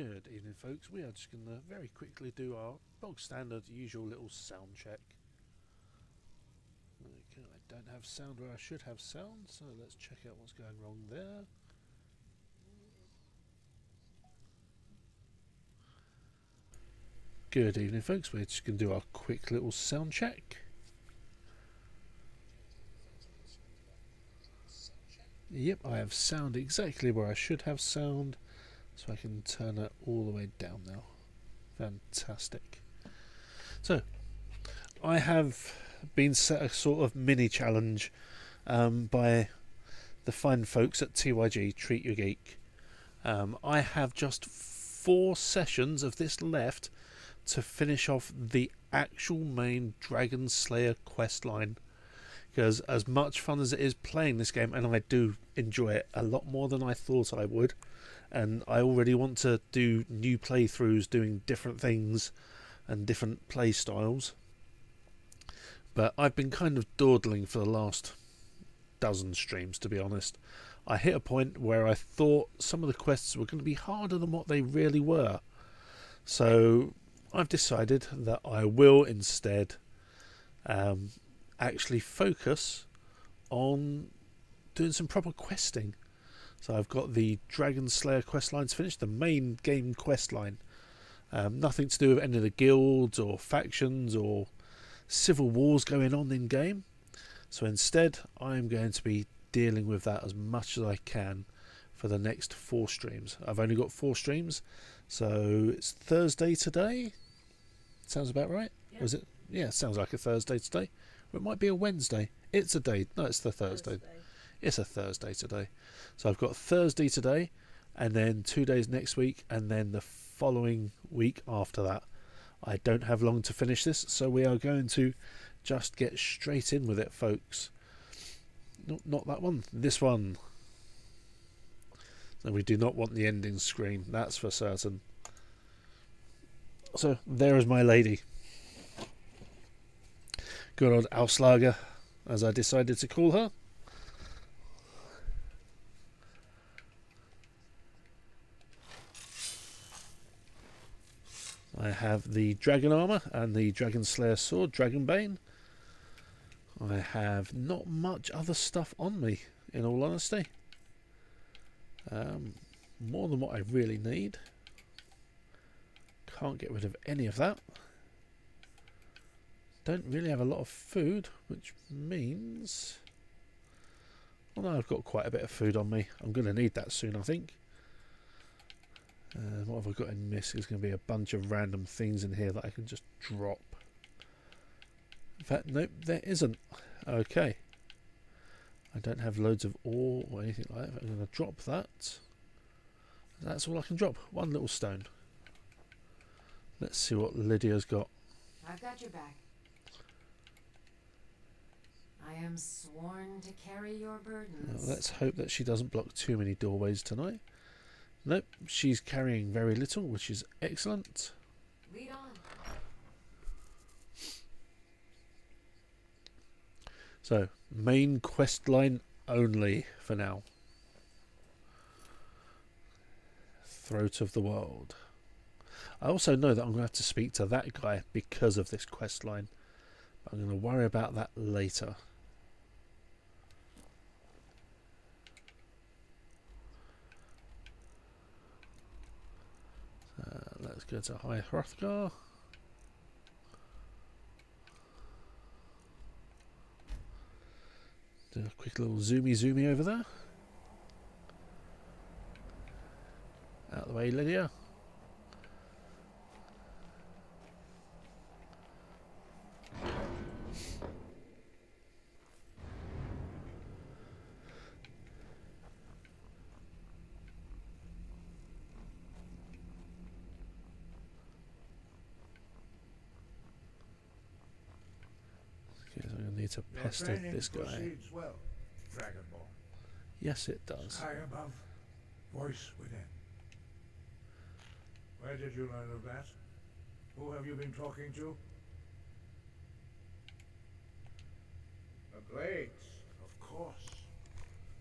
Good evening, folks. We are just going to very quickly do our bog standard usual little sound check. Okay, I don't have sound where I should have sound, so let's check out what's going wrong there. Good evening, folks. We're just going to do our quick little sound check. Yep, I have sound exactly where I should have sound, so I can turn it all the way down now. Fantastic. So, I have been set a sort of mini challenge by the fine folks at TYG, Treat Your Geek. I have just 4 sessions of this left to finish off the actual main Dragon Slayer questline. Because as much fun as it is playing this game, and I do enjoy it a lot more than I thought I would, and I already want to do new playthroughs doing different things and different play styles, but I've been kind of dawdling for the last dozen streams, to be honest. I hit a point where I thought some of the quests were going to be harder than what they really were, so I've decided that I will instead actually focus on doing some proper questing. So I've got the Dragon Slayer questlines finished, the main game questline. Nothing to do with any of the guilds or factions or civil wars going on in game. So instead, I'm going to be dealing with that as much as I can for the next 4 streams. I've only got 4 streams, so it's Thursday today. Sounds about right? Yeah. Was it? Yeah, sounds like a Thursday today. Or it might be a Wednesday. It's a day. No, it's the Thursday. It's a Thursday today. So I've got Thursday today, and then 2 days next week, and then the following week after that. I don't have long to finish this, so we are going to just get straight in with it, folks. No, not that one. This one. So we do not want the ending screen. That's for certain. So there is my lady. Good old Auslager, as I decided to call her. I have the dragon armour and the Dragon Slayer sword, Dragonbane. I have not much other stuff on me, in all honesty. More than what I really need. Can't get rid of any of that. Don't really have a lot of food, which means... well, no, I've got quite a bit of food on me. I'm going to need that soon, I think. What have I got in this? There's going to be a bunch of random things in here that I can just drop. In fact, nope, there isn't. Okay. I don't have loads of ore or anything like that. I'm going to drop that. That's all I can drop. 1 little stone. Let's see what Lydia's got. I've got your back. I am sworn to carry your burdens. Now, let's hope that she doesn't block too many doorways tonight. Nope, she's carrying very little, which is excellent. Lead on. So, main quest line only for now. Throat of the World. I also know that I'm going to have to speak to that guy because of this quest line. But I'm going to worry about that later. Let's go to High Hrothgar. Do a quick little zoomy over there. Out of the way, Lydia. Okay, so I'm going to need to pester this guy. Well, Dragonborn. Yes, it does. Sky above, voice within. Where did you learn of that? Who have you been talking to? The Blades, of course.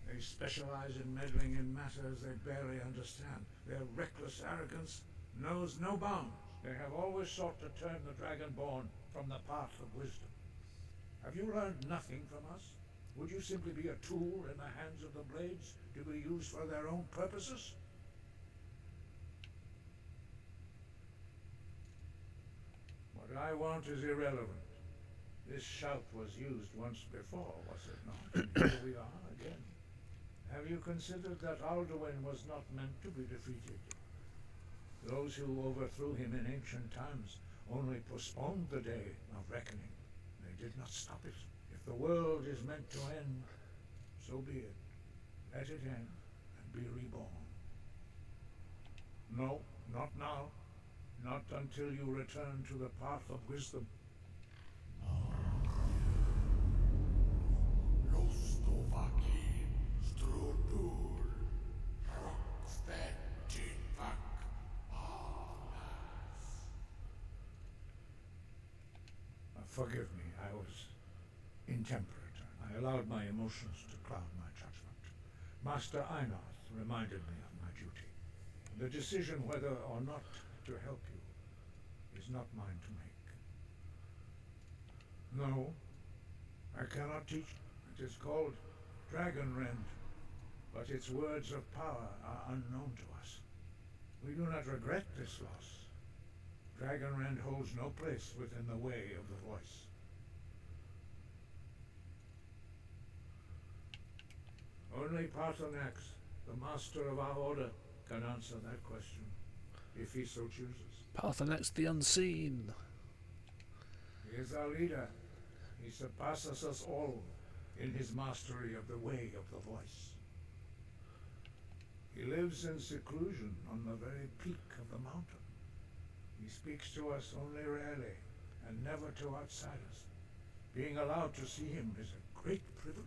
They specialize in meddling in matters they barely understand. Their reckless arrogance knows no bounds. They have always sought to turn the Dragonborn from the path of wisdom. Have you learned nothing from us? Would you simply be a tool in the hands of the Blades to be used for their own purposes? What I want is irrelevant. This shout was used once before, was it not? And here we are again. Have you considered that Alduin was not meant to be defeated? Those who overthrew him in ancient times only postponed the day of reckoning. They did not stop it. If the world is meant to end, so be it. Let it end and be reborn. No, not now. Not until you return to the path of wisdom. Forgive me, I was intemperate. I allowed my emotions to cloud my judgment. Master Einoth reminded me of my duty. The decision whether or not to help you is not mine to make. No, I cannot teach. It is called Dragonrend, but its words of power are unknown to us. We do not regret this loss. Dragonrend holds no place within the way of the voice. Only Paarthurnax, the master of our order, can answer that question, if he so chooses. Paarthurnax the Unseen. He is our leader. He surpasses us all in his mastery of the way of the voice. He lives in seclusion on the very peak of the mountain. He speaks to us only rarely, and never to outsiders. Being allowed to see him is a great privilege.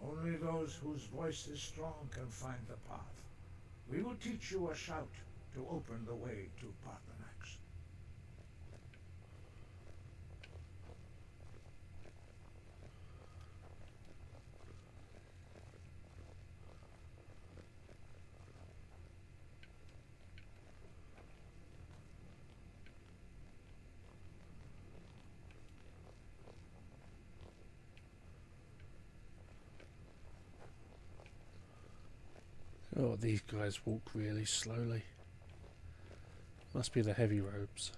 Only those whose voice is strong can find the path. We will teach you a shout to open the way to Paarthurnax. Oh, these guys walk really slowly. Must be the heavy robes.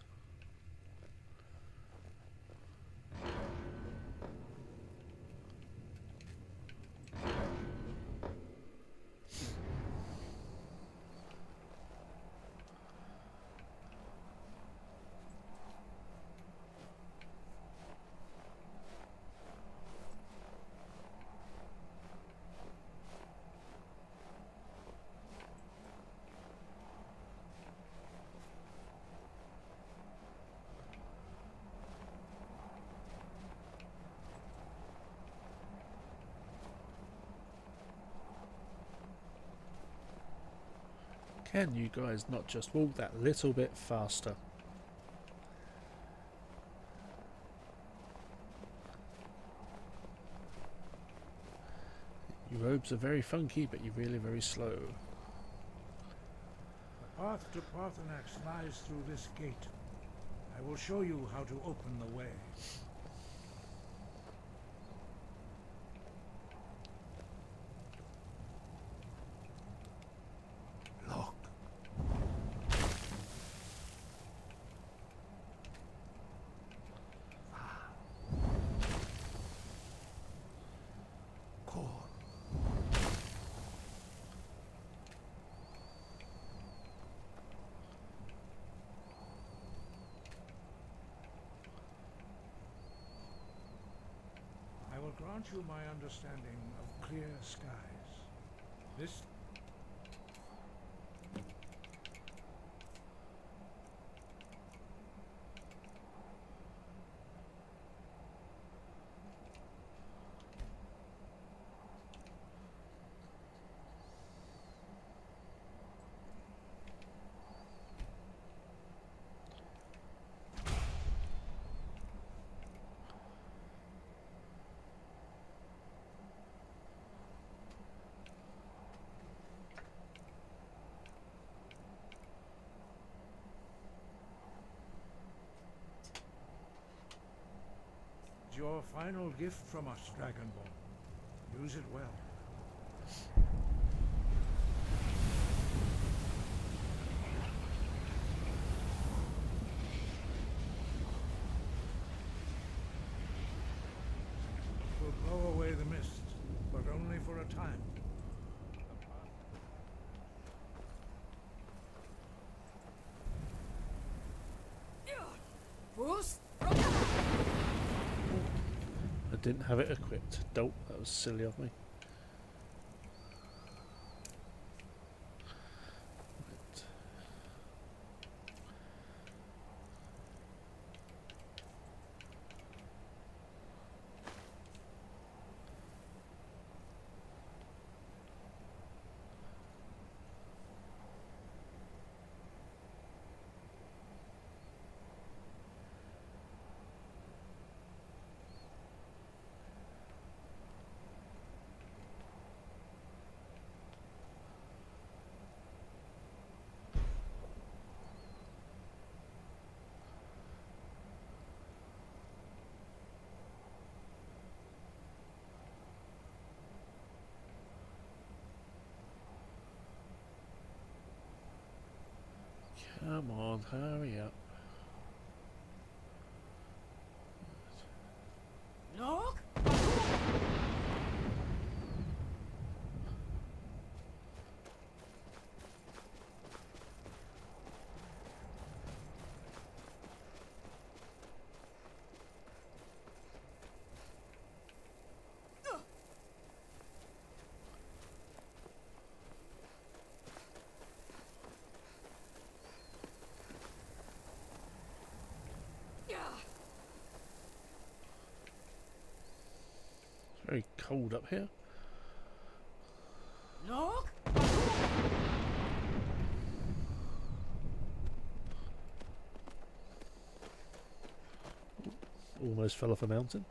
Can you guys not just walk that little bit faster? Your robes are very funky, but you're really very slow. The path to Paarthurnax lies through this gate. I will show you how to open the way. Look. Core. I will grant you my understanding of clear skies. This your final gift from us, Dragonborn. Use it well. It will blow away the mist, but only for a time. Fus I didn't have it equipped. Dope, that was silly of me. Right. Come on, hurry up. Look. It's very cold up here. Look. Almost fell off a mountain.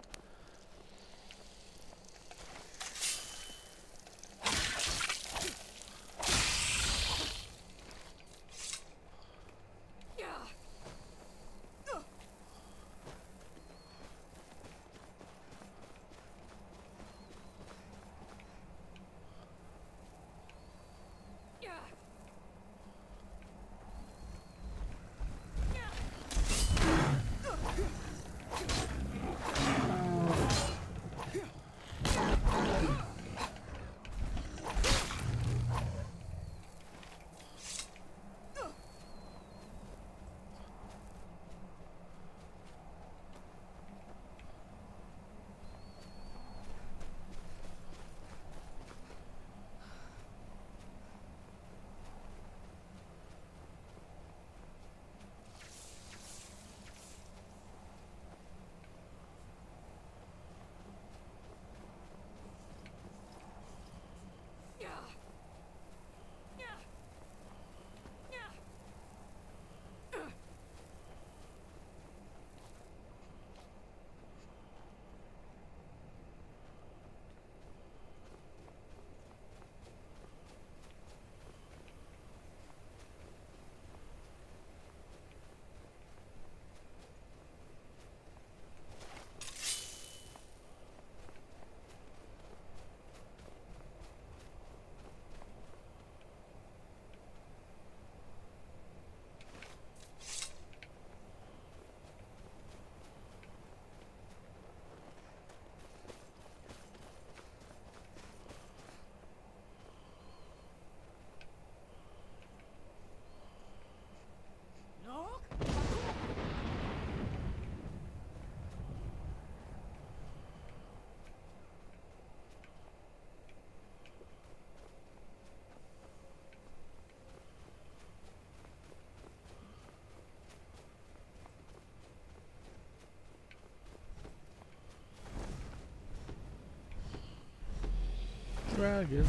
Dragon.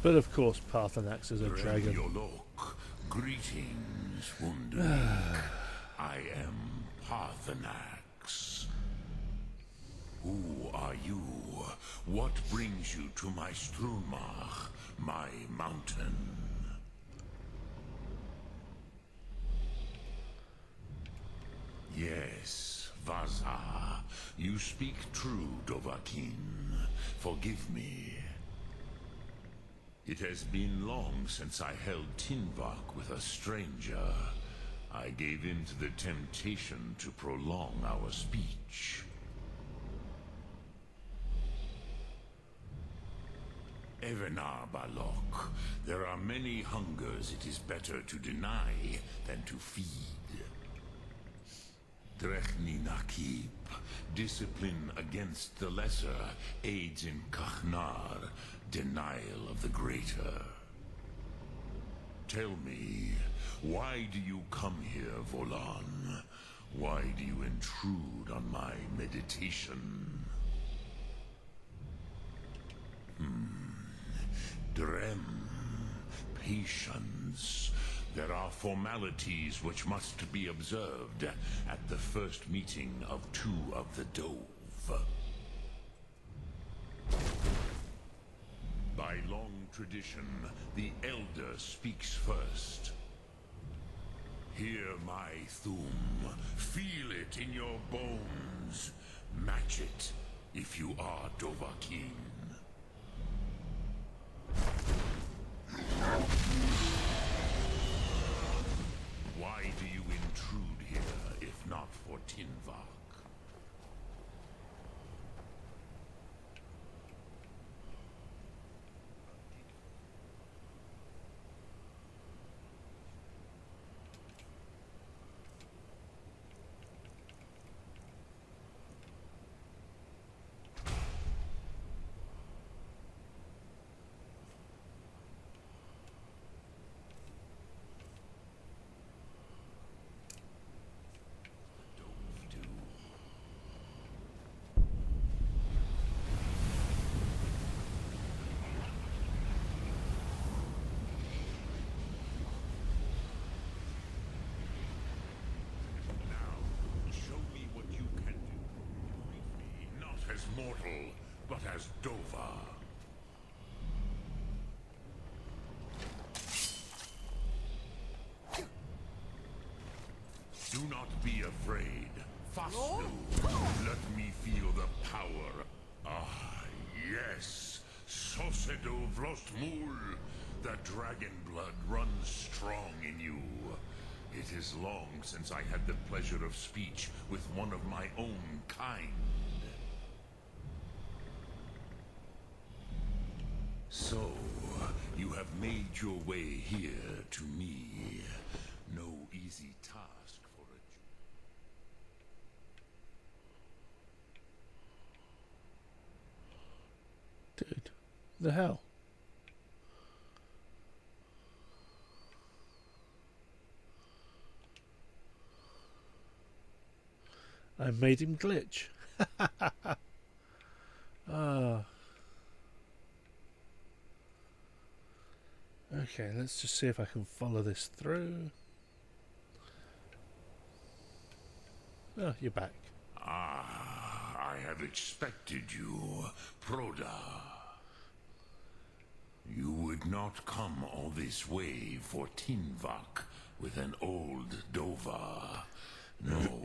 But of course, Parthenax is a dragon. Yolok. Greetings, Wunderling. I am Parthenax. Who are you? What brings you to my Strunmach, my mountain? Yes, Vaza. You speak true, Dovahkiin. Forgive me. It has been long since I held Tinvak with a stranger. I gave in to the temptation to prolong our speech. Evenar Balok, there are many hungers it is better to deny than to feed. Drechni Nakib, discipline against the lesser aids in Kachnar, denial of the greater. Tell me, why do you come here, Volan? Why do you intrude on my meditation? Drem, patience. There are formalities which must be observed at the first meeting of two of the Dove. By long tradition, the Elder speaks first. Hear my Thum. Feel it in your bones. Match it if you are Dovahkiin. Why do you intrude here, if not for Tinvak? Mortal, but as Dova. Do not be afraid. Fus Roh, let me feel the power. Ah, yes. Sosedo Vrostmul. The dragon blood runs strong in you. It is long since I had the pleasure of speech with one of my own kind. So, you have made your way here to me. No easy task for a Dude, the hell? I made him glitch. Ah. Okay, let's just see if I can follow this through. Oh, you're back. Ah, I have expected you, Proda. You would not come all this way for Tinvak with an old Dova. No,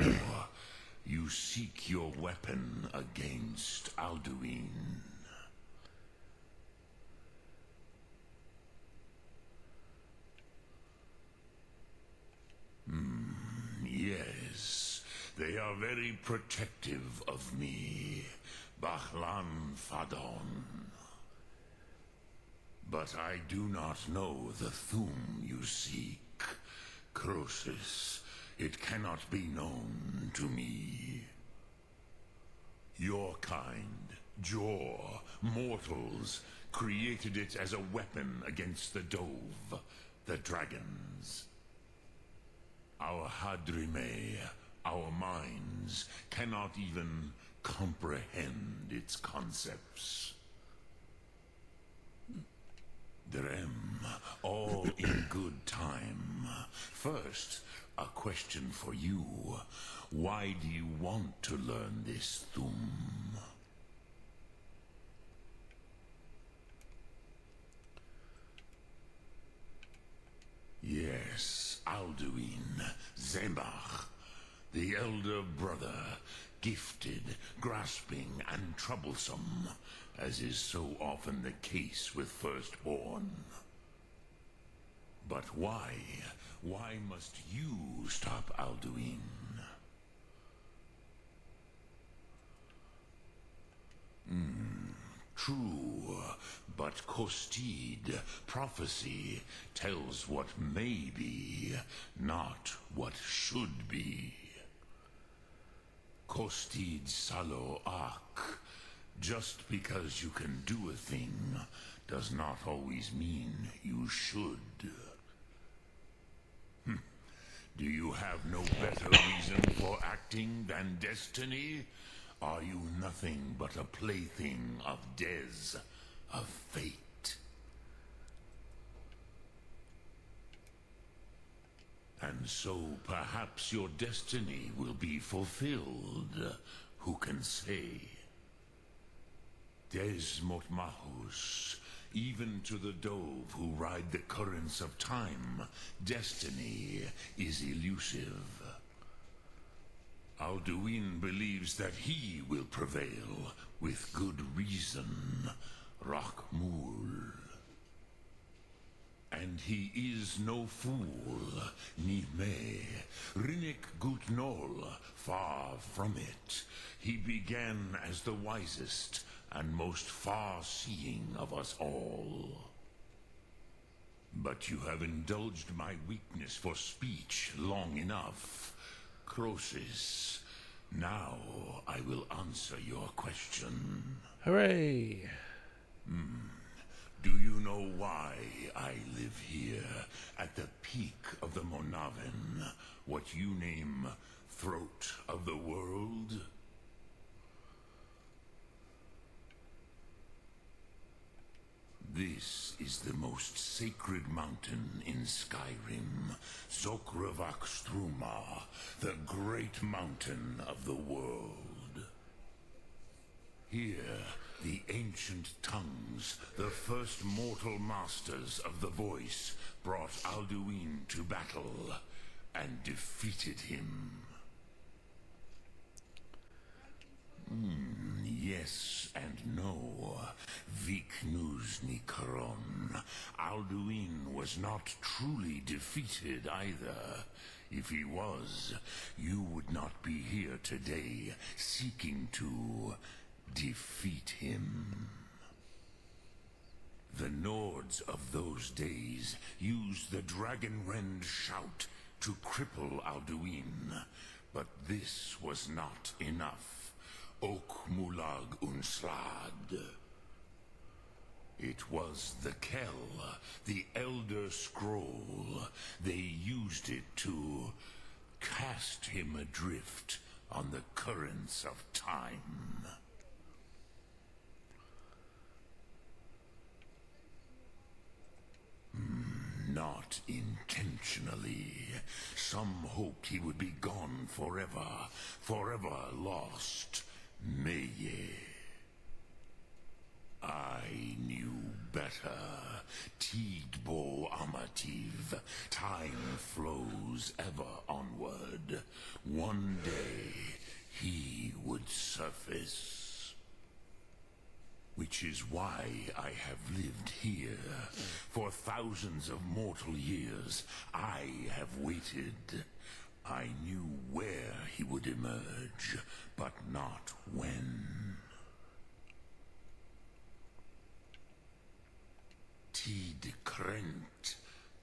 you seek your weapon against Alduin. Yes, they are very protective of me, Bahlan Fadon. But I do not know the Thum you seek. Croesus, it cannot be known to me. Your kind, Jor, mortals, created it as a weapon against the Dove, the dragons. Our Hadrime, our minds, cannot even comprehend its concepts. Drem, all in good time. First, a question for you. Why do you want to learn this Thum? Yes, Alduin, Zemach. The elder brother, gifted, grasping, and troublesome, as is so often the case with firstborn. But why? Why must you stop Alduin? True, but Kostid, prophecy, tells what may be, not what should be. Kostid Salo Ak. Just because you can do a thing does not always mean you should. Do you have no better reason for acting than destiny? Are you nothing but a plaything of Des, of fate? And so perhaps your destiny will be fulfilled. Who can say? Des Motmahus, even to the dove who ride the currents of time, destiny is elusive. Alduin believes that he will prevail, with good reason, Rakmul. And he is no fool, ni me, Rinnik Gutnol, far from it. He began as the wisest and most far-seeing of us all. But you have indulged my weakness for speech long enough. Croesus, now I will answer your question. Hooray! Do you know why I live here, at the peak of the Monavin, what you name throat of the world? This is the most sacred mountain in Skyrim, Zokrevak Struma, the great mountain of the world. Here, the ancient tongues, the first mortal masters of the voice, brought Alduin to battle and defeated him. Yes and no. Viknuz Nikaron. Alduin was not truly defeated either. If he was, you would not be here today seeking to defeat him. The Nords of those days used the Dragonrend shout to cripple Alduin, but this was not enough. Ok Mulag Unslad. It was the Kell, the Elder Scroll. They used it to cast him adrift on the currents of time. Not intentionally. Some hoped he would be gone forever, forever lost. Meye. I knew better. Tidbo Amativ. Time flows ever onward. One day, he would surface. Which is why I have lived here. For thousands of mortal years, I have waited. I knew where he would emerge, but not when. Tid Krent.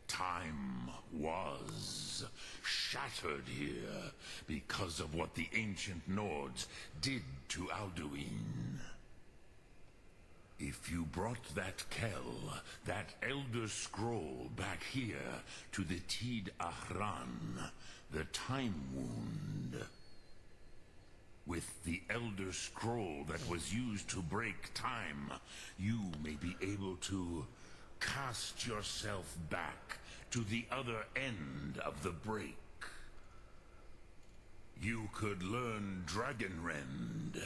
Time was shattered here because of what the ancient Nords did to Alduin. If you brought that Kell, that Elder Scroll back here to the Tid Ahran, the Time Wound, with the Elder Scroll that was used to break time, you may be able to cast yourself back to the other end of the break. You could learn Dragonrend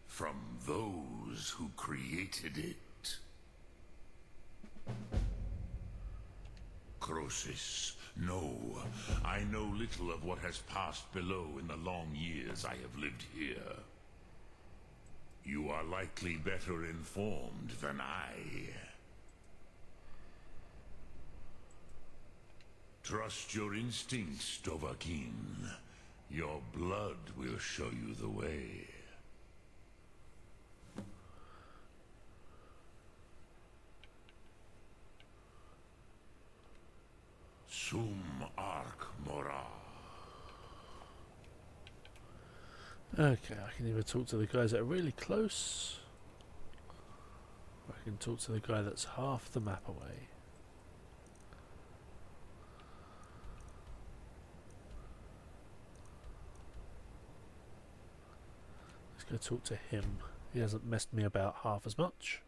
from those who created it. Croesus, No, I know little of what has passed below in the long years I have lived here. You are likely better informed than I. Trust your instincts, Dovahkiin. Your blood will show you the way. Sum Ark Mora. Okay, I can either talk to the guys that are really close, or I can talk to the guy that's half the map away. Let's go talk to him. He hasn't messed me about half as much.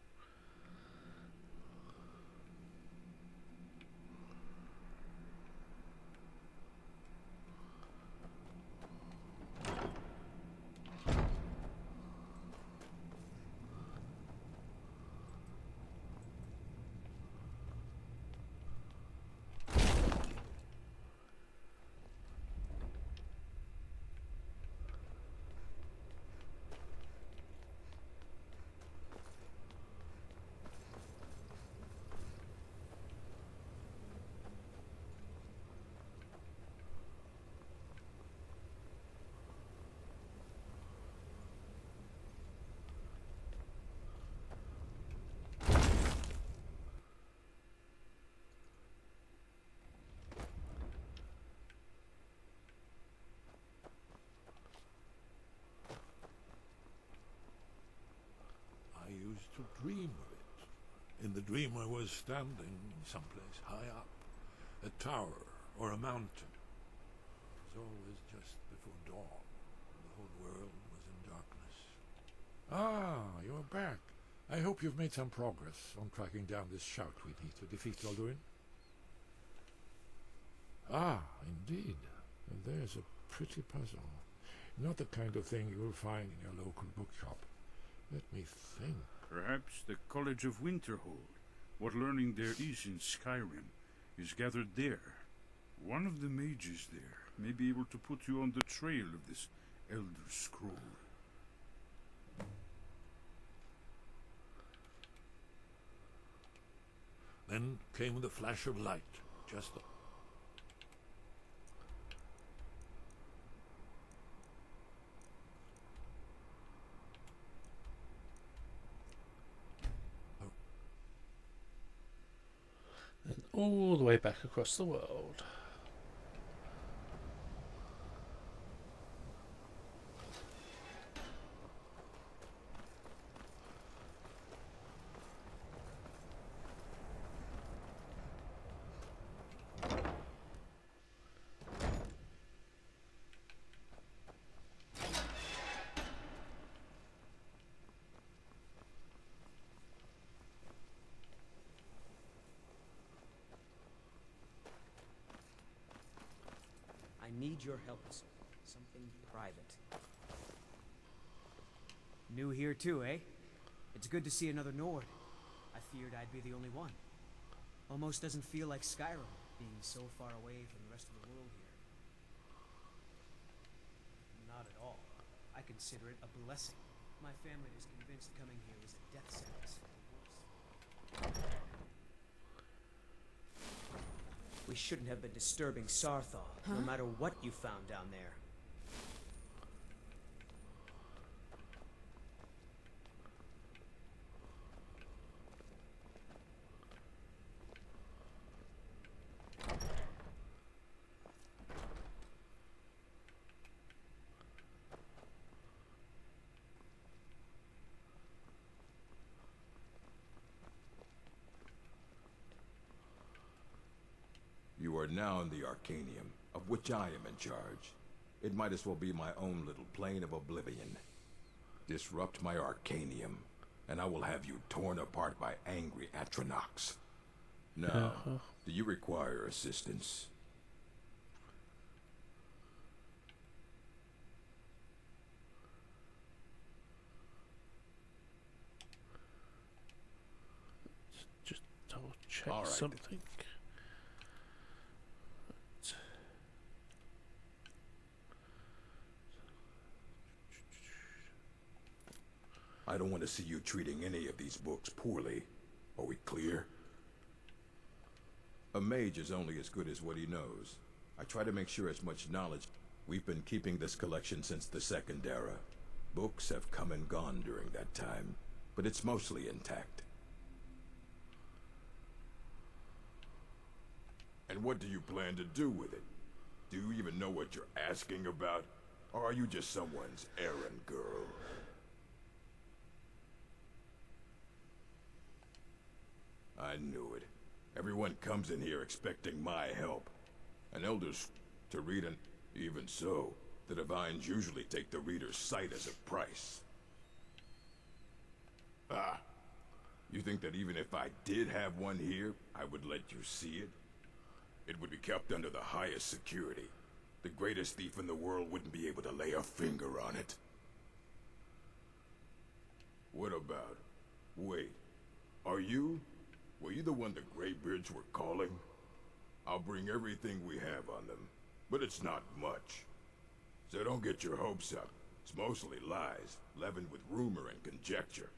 I used to dream of it. In the dream I was standing someplace high up, a tower or a mountain. It was always just before dawn. The whole world was in darkness. Ah, you're back. I hope you've made some progress on tracking down this shout we need to defeat Alduin. Ah, indeed. There's a pretty puzzle. Not the kind of thing you will find in your local bookshop. Let me think. Perhaps the College of Winterhold. What learning there is in Skyrim is gathered there. One of the mages there may be able to put you on the trail of this Elder Scroll. Then came the flash of light, just And all the way back across the world. I need your help. Something private. New here too, eh? It's good to see another Nord. I feared I'd be the only one. Almost doesn't feel like Skyrim, being so far away from the rest of the world here. Not at all. I consider it a blessing. My family is convinced coming here is a death sentence for the worst. We shouldn't have been disturbing Sarthal, no matter what you found down there. You are now in the Arcanium, of which I am in charge. It might as well be my own little plane of oblivion. Disrupt my Arcanium, and I will have you torn apart by angry Atronachs. Now, do you require assistance? Just double check All right. something. don't want to see you treating any of these books poorly. Are we clear? A mage is only as good as what he knows. I try to make sure as much knowledge. We've been keeping this collection since the Second Era. Books have come and gone during that time, but it's mostly intact. And what do you plan to do with it? Do you even know what you're asking about? Or are you just someone's errand girl? I knew it. Everyone comes in here expecting my help. An elder's to read, and even so, the divines usually take the reader's sight as a price. Ah, you think that even if I did have one here, I would let you see it? It would be kept under the highest security. The greatest thief in the world wouldn't be able to lay a finger on it. What about... Wait, were you the one the Greybeards were calling? I'll bring everything we have on them, but it's not much. So don't get your hopes up. It's mostly lies, leavened with rumor and conjecture.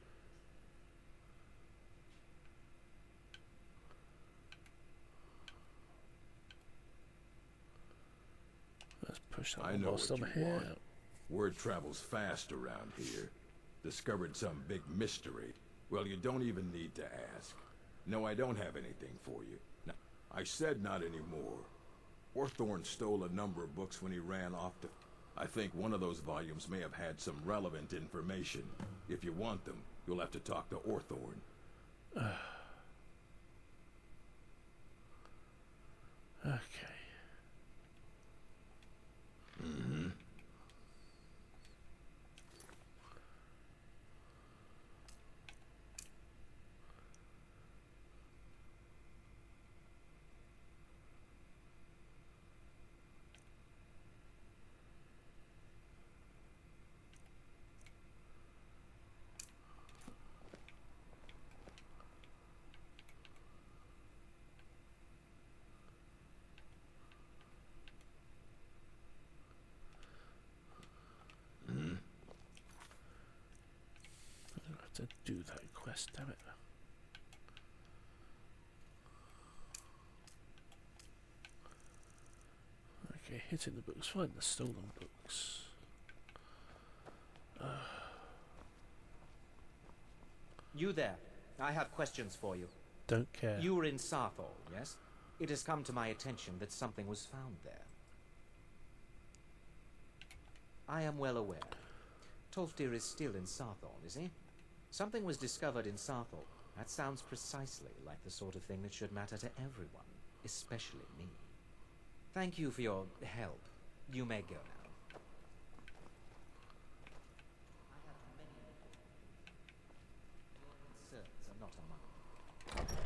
Let's push that I one know whilst what I'm you here. want. Word travels fast around here. Discovered some big mystery. Well, you don't even need to ask. No, I don't have anything for you. No, I said not anymore. Orthorn stole a number of books when he ran off to... I think one of those volumes may have had some relevant information. If you want them, you'll have to talk to Orthorn. Okay. Mm-hmm. To do that quest, damn it. Okay, hitting the books, find the stolen books. You there. I have questions for you. Don't care. You were in Sarthol, yes? It has come to my attention that something was found there. I am well aware. Tolfdir is still in Sarthol, is he? Something was discovered in Sarthol. That sounds precisely like the sort of thing that should matter to everyone, especially me. Thank you for your help. You may go now. I have many your concerns are not among them.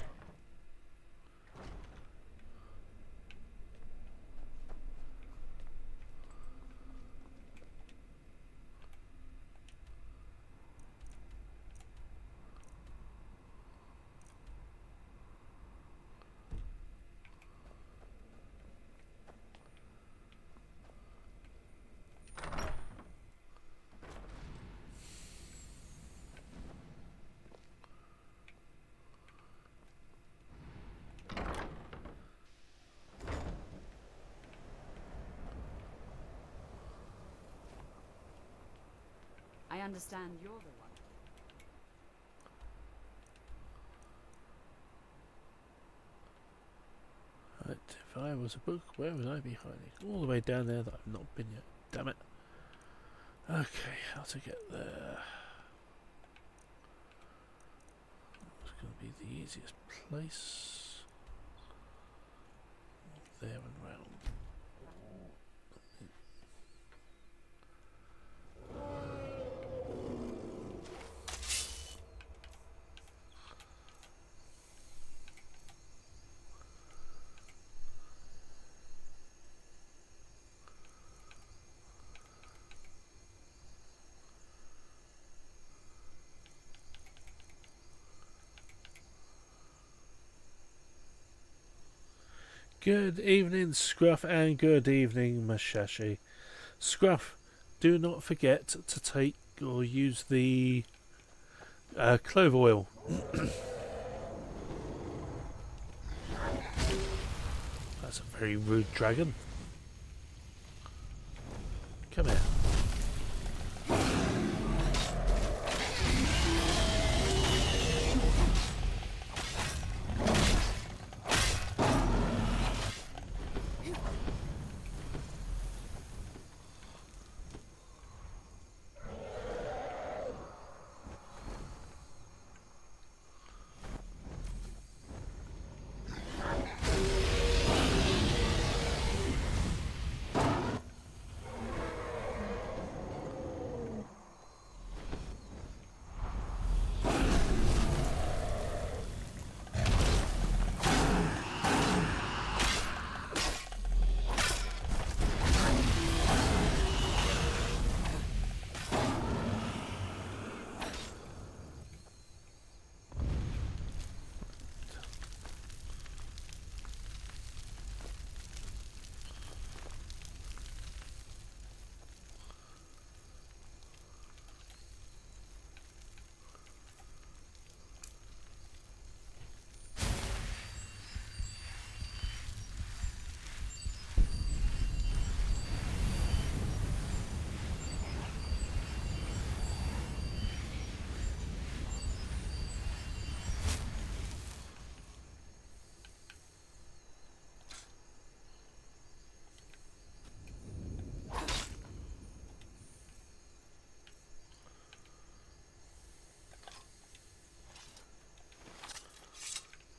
I understand you're the one. Right, if I was a book, where would I be hiding? All the way down there that I've not been yet. Damn it. Okay, how to get there? It's going to be the easiest place. There and round. Good evening, Scruff, and good evening, Mashashi. Scruff, do not forget to take or use the Clove oil. That's a very rude dragon. Come here.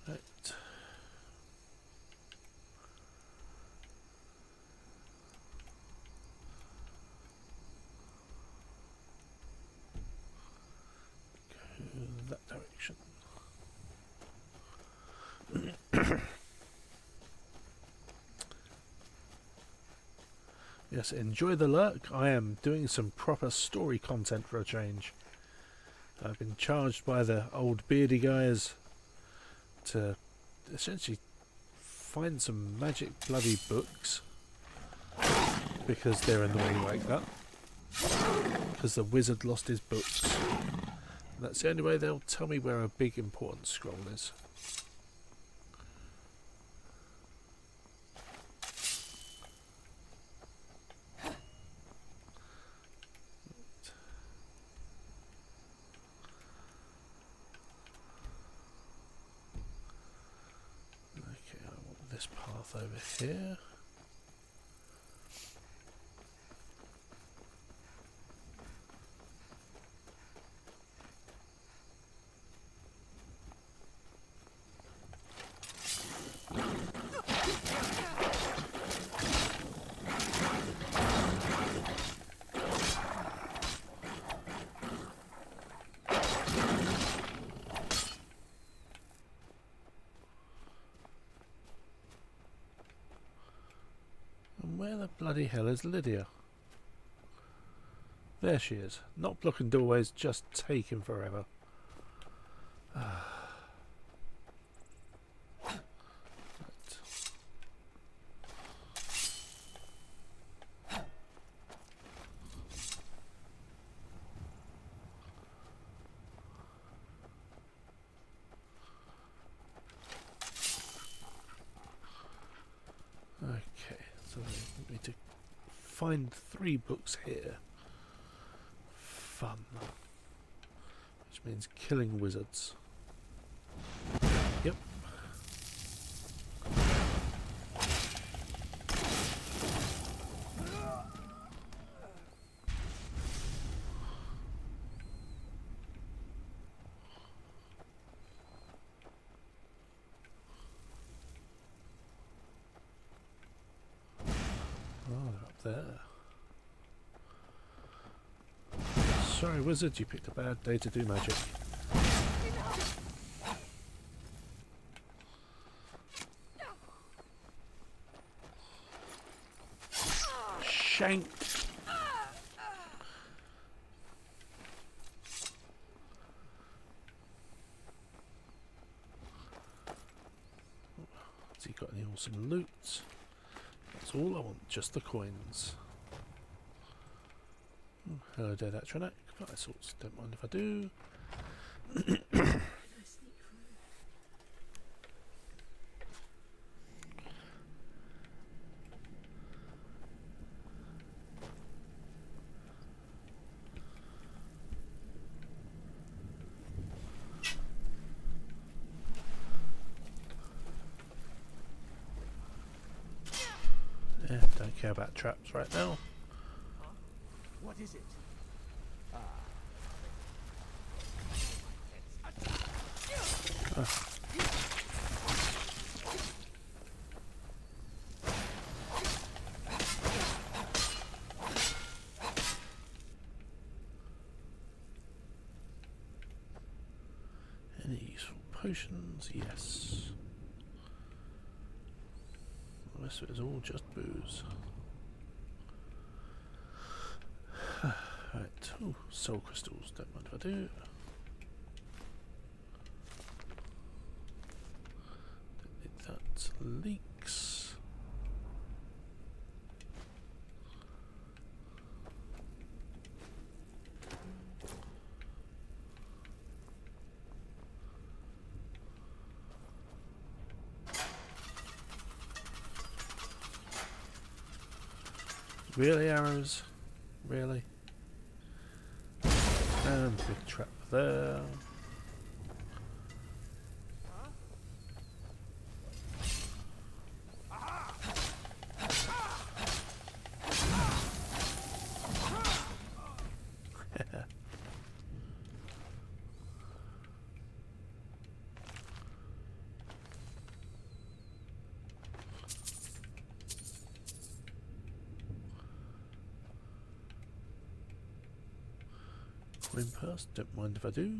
Right. Go that direction. Yes, enjoy the lurk. I am doing some proper story content for a change. I've been charged by the old beardy guys to essentially find some magic bloody books because they're annoying like that. Because the wizard lost his books. And that's the only way they'll tell me where a big important scroll is. Okay, I want this path over here. Where the bloody hell is Lydia? There she is. Not blocking doorways, just taking forever. Right. Okay, so we need to find 3 books here. Fun. Which means killing wizards. Yep. Oh, they're up there. Sorry, wizard, you picked a bad day to do magic. Shank! Has he got any awesome loot? That's all I want, just the coins. Hello, dead Atronac. Fly sorts, don't mind if I do. Yeah, don't care about traps right now. What is it? Any useful potions? Yes. The rest of it is all just booze. Right. Ooh, soul crystals. Don't mind if I do. Don't need that. Leaks. Really, arrows? Really? And big trap there. Coin purse, don't mind if I do.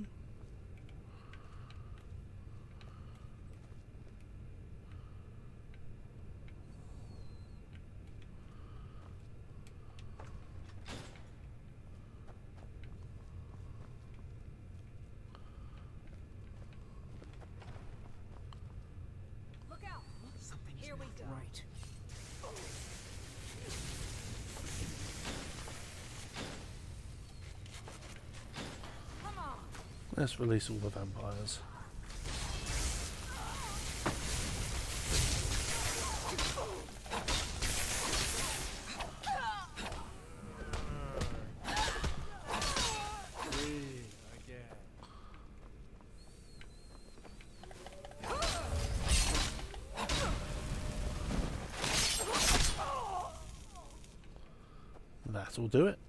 Look out! Something's Here we not go. right. Come on! Let's release all the vampires. That'll do it.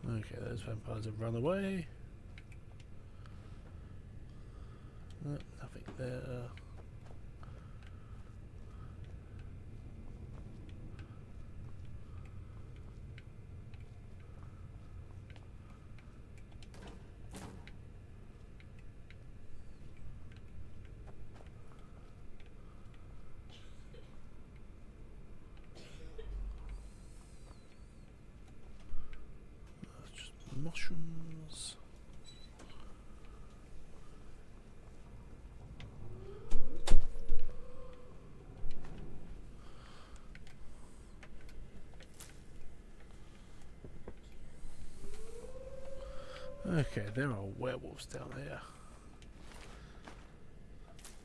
Okay, those vampires have run away. Nothing there. Just mushrooms. Okay, there are werewolves down here.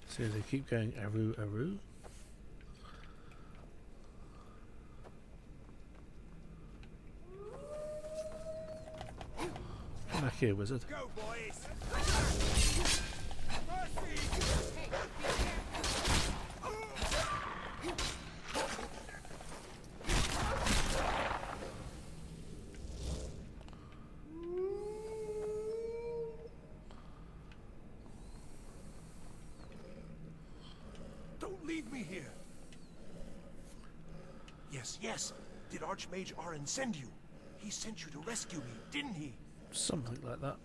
See, they keep going Aru Aru. Come back here, wizard. Go, boys! Don't leave me here. Yes, yes. Did Archmage Arin send you? He sent you to rescue me, didn't he? Something like that.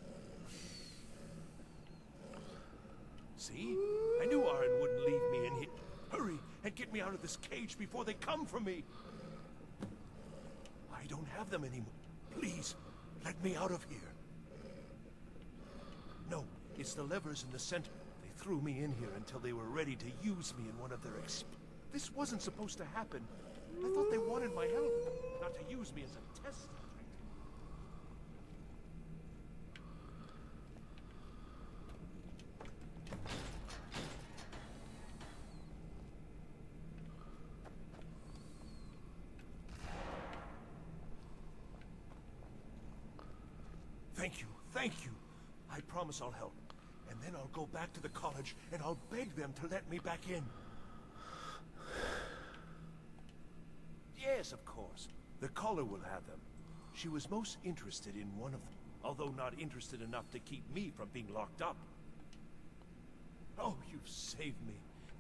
See? I knew Arin wouldn't leave me in here. Hurry and get me out of this cage before they come for me. I don't have them anymore. Please, let me out of here. No, it's the levers in the center. They threw me in here until they were ready to use me in one of their This wasn't supposed to happen. I thought they wanted my help, not to use me as a test subject. Thank you. I promise I'll help. And then I'll go back to the college and I'll beg them to let me back in. Yes, of course. The caller will have them. She was most interested in one of them, although not interested enough to keep me from being locked up. Oh, you've saved me.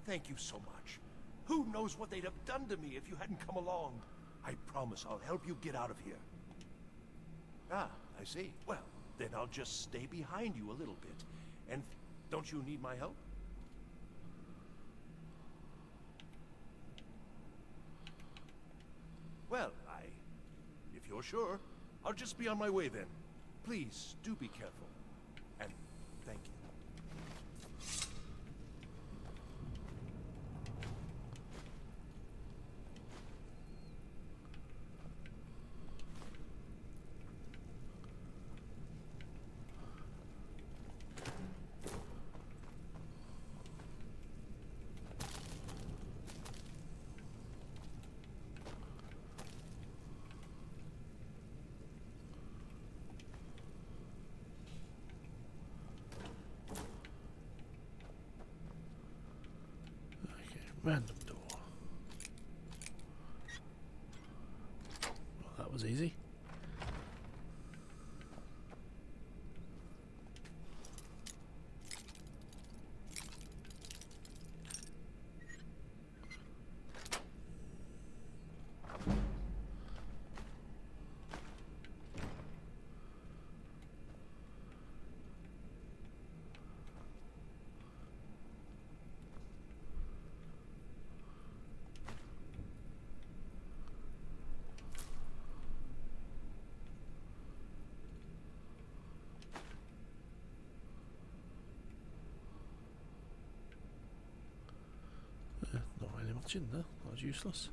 Thank you so much. Who knows what they'd have done to me if you hadn't come along. I promise I'll help you get out of here. Ah, I see. Well, then I'll just stay behind you a little bit. And don't you need my help? Well, if you're sure, I'll just be on my way then. Please, do be careful. And thank you. Random door. Well, that was easy. Not really much in there. That was useless.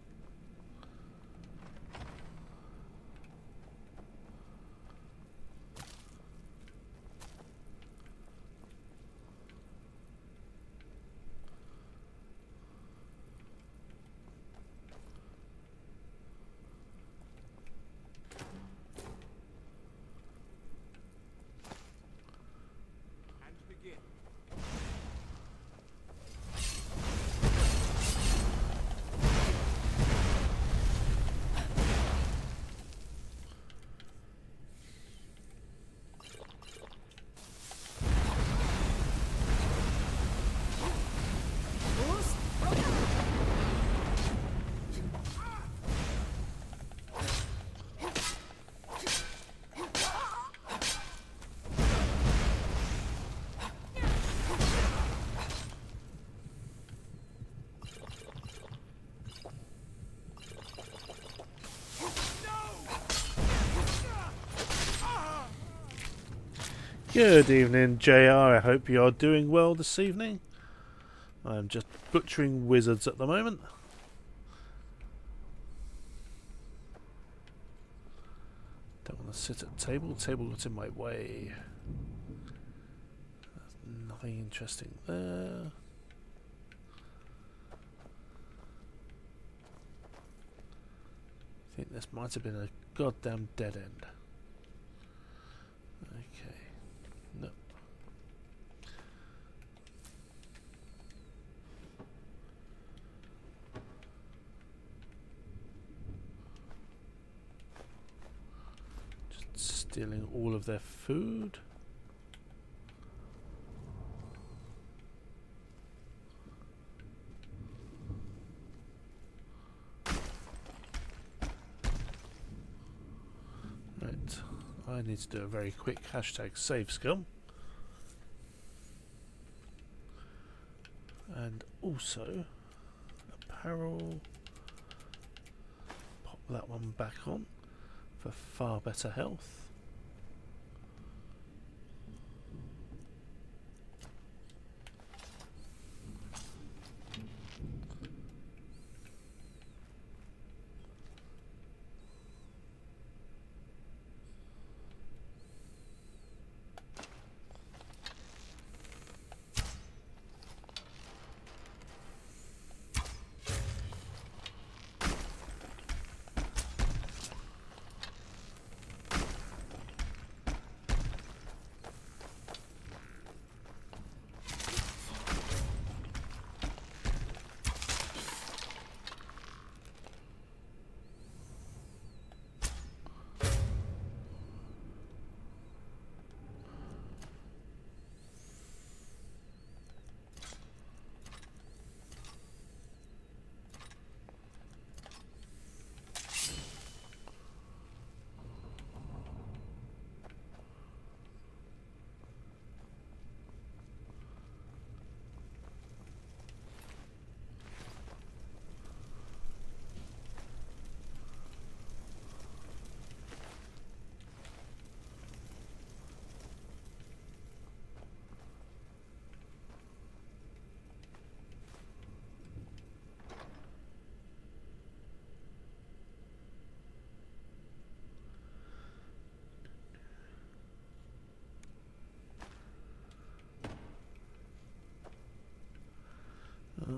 Good evening, JR. I hope you're doing well this evening. I'm just butchering wizards at the moment. Don't want to sit at the table. The table got in my way. There's nothing interesting there. I think this might have been a goddamn dead end. Okay. No. Just stealing all of their food. Right. I need to do a very quick hashtag save scum. And also apparel, pop that one back on for far better health.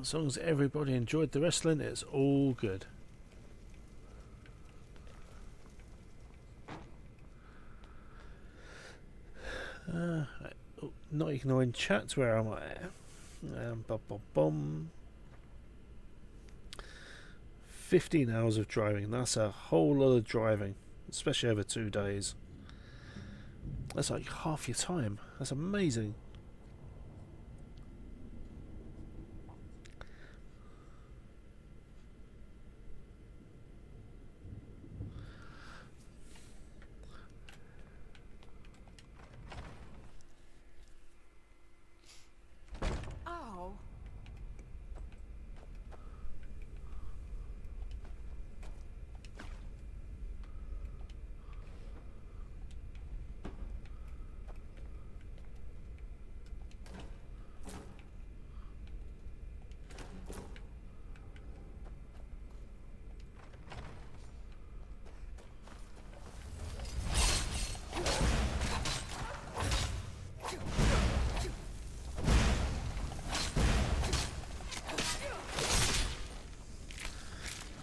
As long as everybody enjoyed the wrestling, it's all good. Not ignoring chat, where am I? Bum, bum, bum. 15 hours of driving, that's a whole lot of driving, especially over 2 days. That's like half your time. That's amazing. Oh.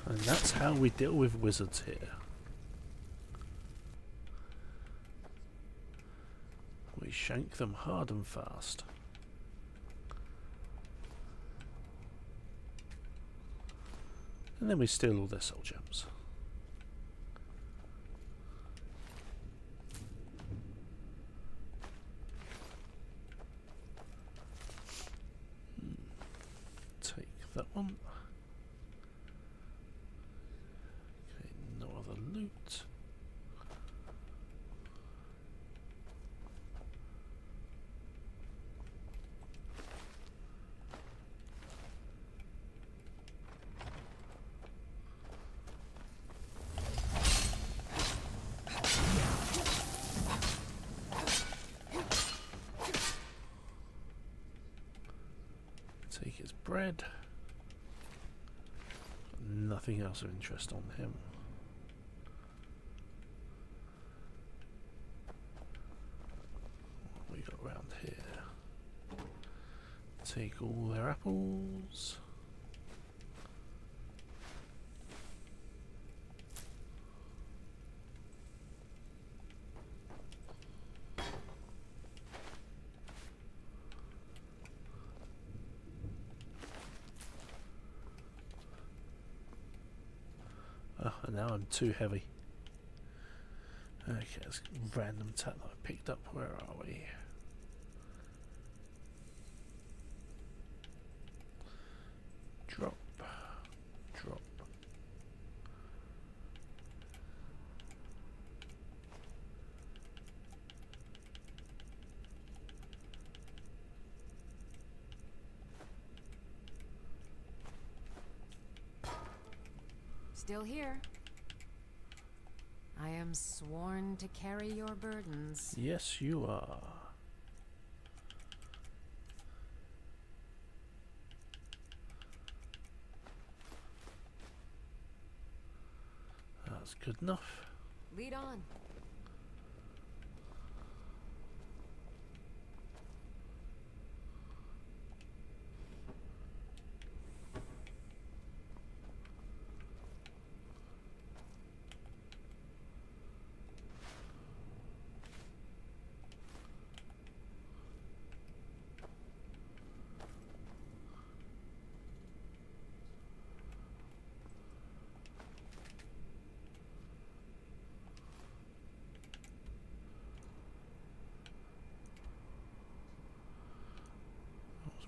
And that's how we deal with wizards here. We shank them hard and fast. And then we steal all their soul gems. Take that one. Okay, no other loot. Take his bread. Nothing else of interest on him. What we got around here? Take all their apples. Oh, and now I'm too heavy. Okay, let's random tap that I picked up. Where are we? Drop. Drop. Still here. I am sworn to carry your burdens. Yes, you are. That's good enough. Lead on.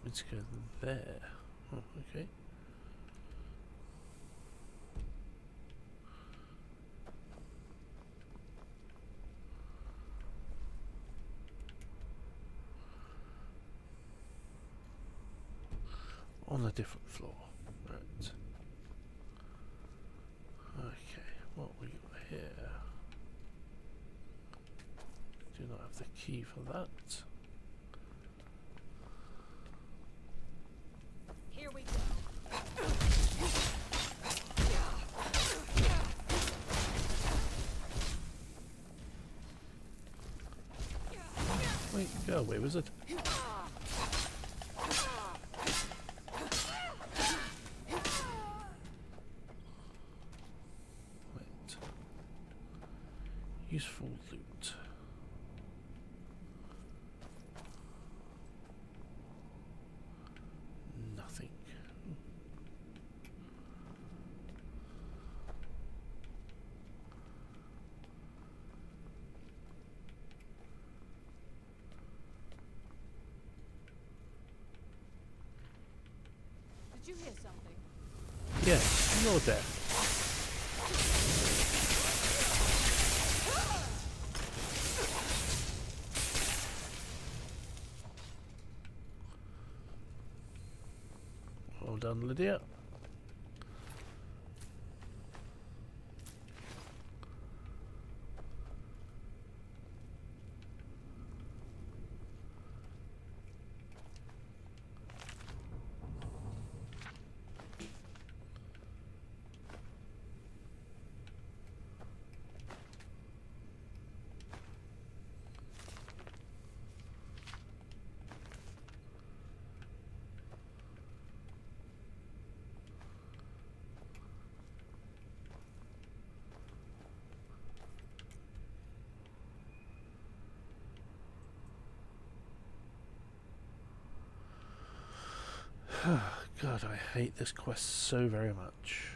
Let's go there. Oh, okay. On a different floor. Right. Okay, what we got here? Do not have the key for that. Here we go. Wait, go away, wizard. Useful loot. Nothing. Did you hear something? Yes, you're deaf. Well done, Lydia. God, I hate this quest so very much.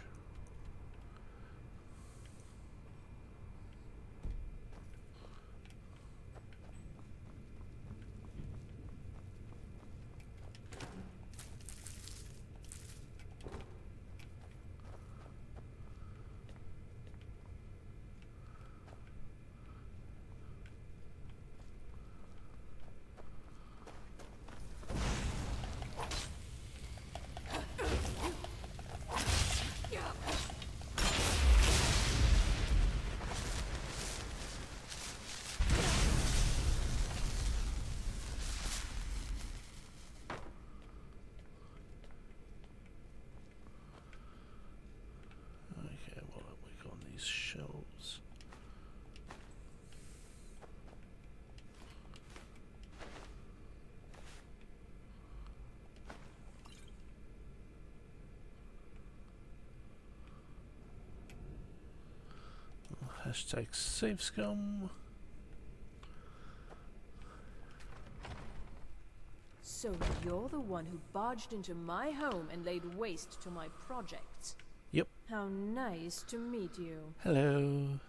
Okay, what have we got on these shelves? Hashtag save scum. So you're the one who barged into my home and laid waste to my projects. Yep. How nice to meet you. Hello.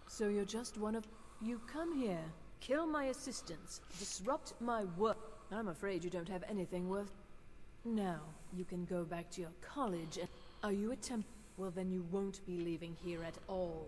So you're just one of... You come here, kill my assistants, disrupt my work. I'm afraid you don't have anything worth... Now, you can go back to your college and... Are you a temp... Well, then you won't be leaving here at all.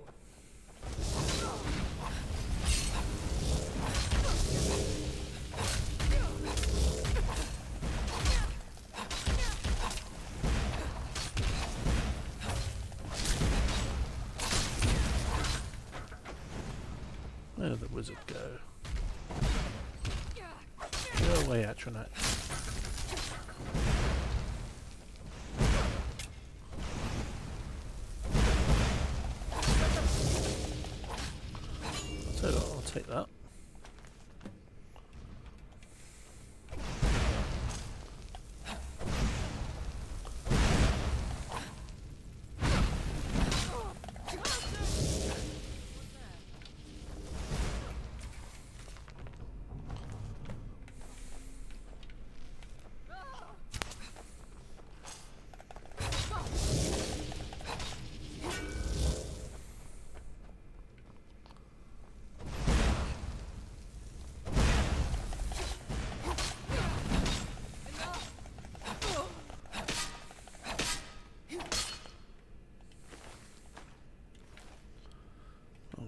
Where did the wizard go? Go away, Atronach. So I'll take that.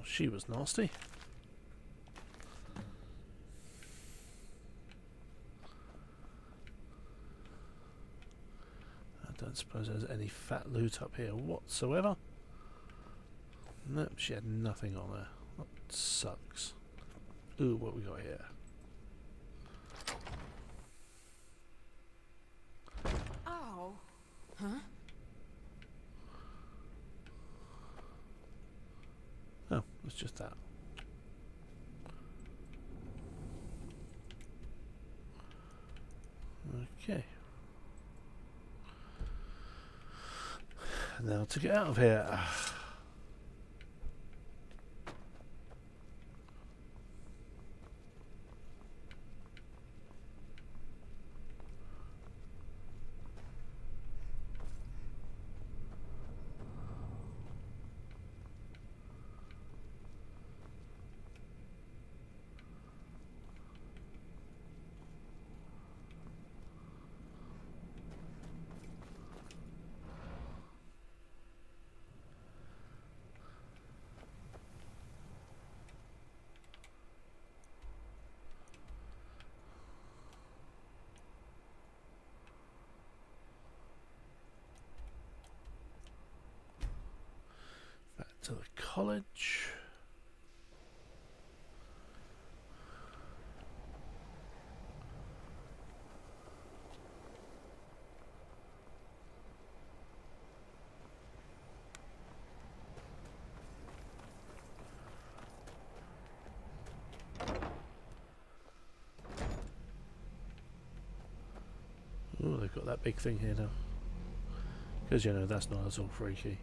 She was nasty. I don't suppose there's any fat loot up here whatsoever. Nope, she had nothing on her. That sucks. Ooh, what we got here? Ow! Huh? Oh, it's just that. Okay. Now to get out of here. to the college. Oh, they've got that big thing here now. Because, you know, that's not at all freaky.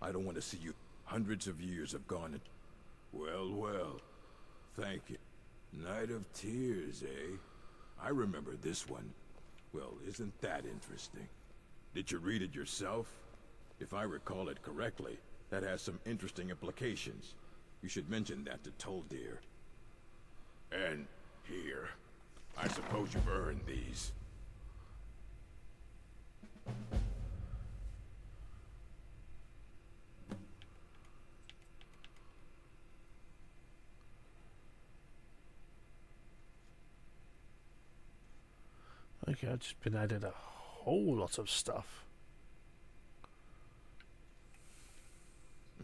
I don't want to see you. Hundreds of years have gone and... Well, well. Thank you. Night of Tears, eh? I remember this one. Well, isn't that interesting? Did you read it yourself? If I recall it correctly, that has some interesting implications. You should mention that to Toldir. And here. I suppose you've earned these. Okay, I've just been added a whole lot of stuff.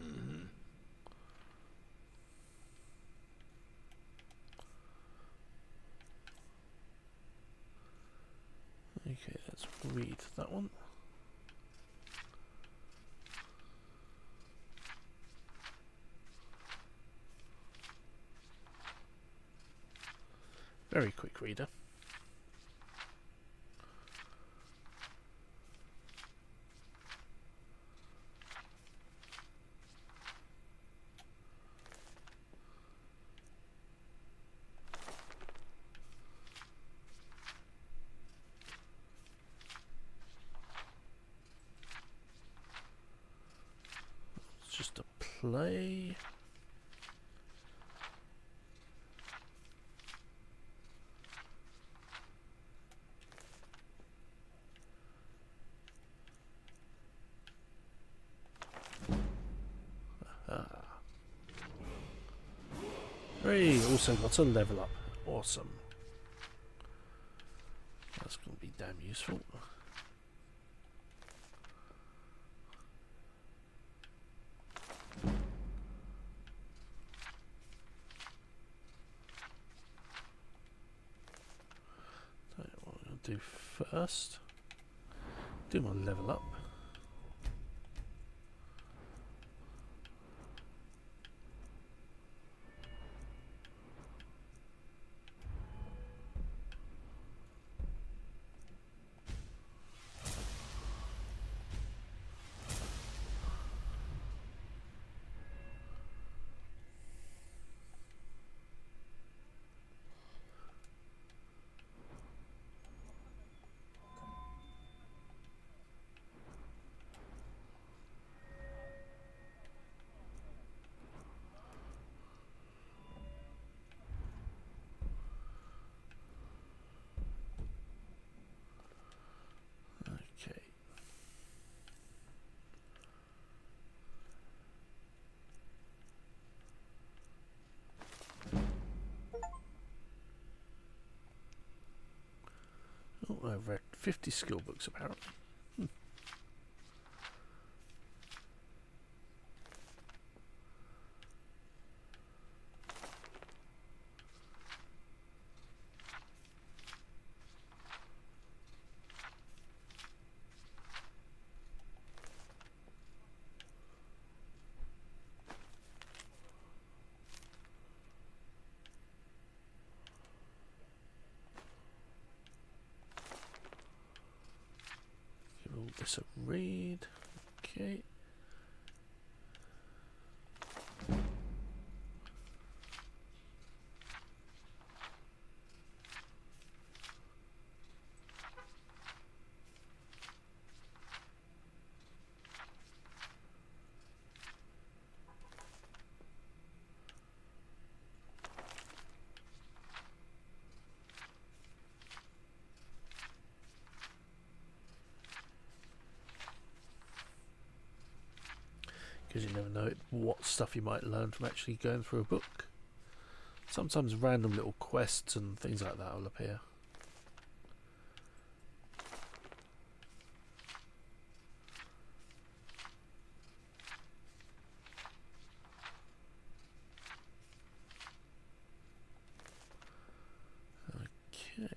Mm-hmm. Okay, let's read that one. Very quick reader. It's just a play. Hooray, also got a level up. Awesome. That's going to be damn useful. So what I'm going to do first, do my level up. Okay. Oh, I've read 50 skill books apparently. Give all this a read. Okay. because you never know what stuff you might learn from actually going through a book. Sometimes random little quests and things like that will appear. Okay.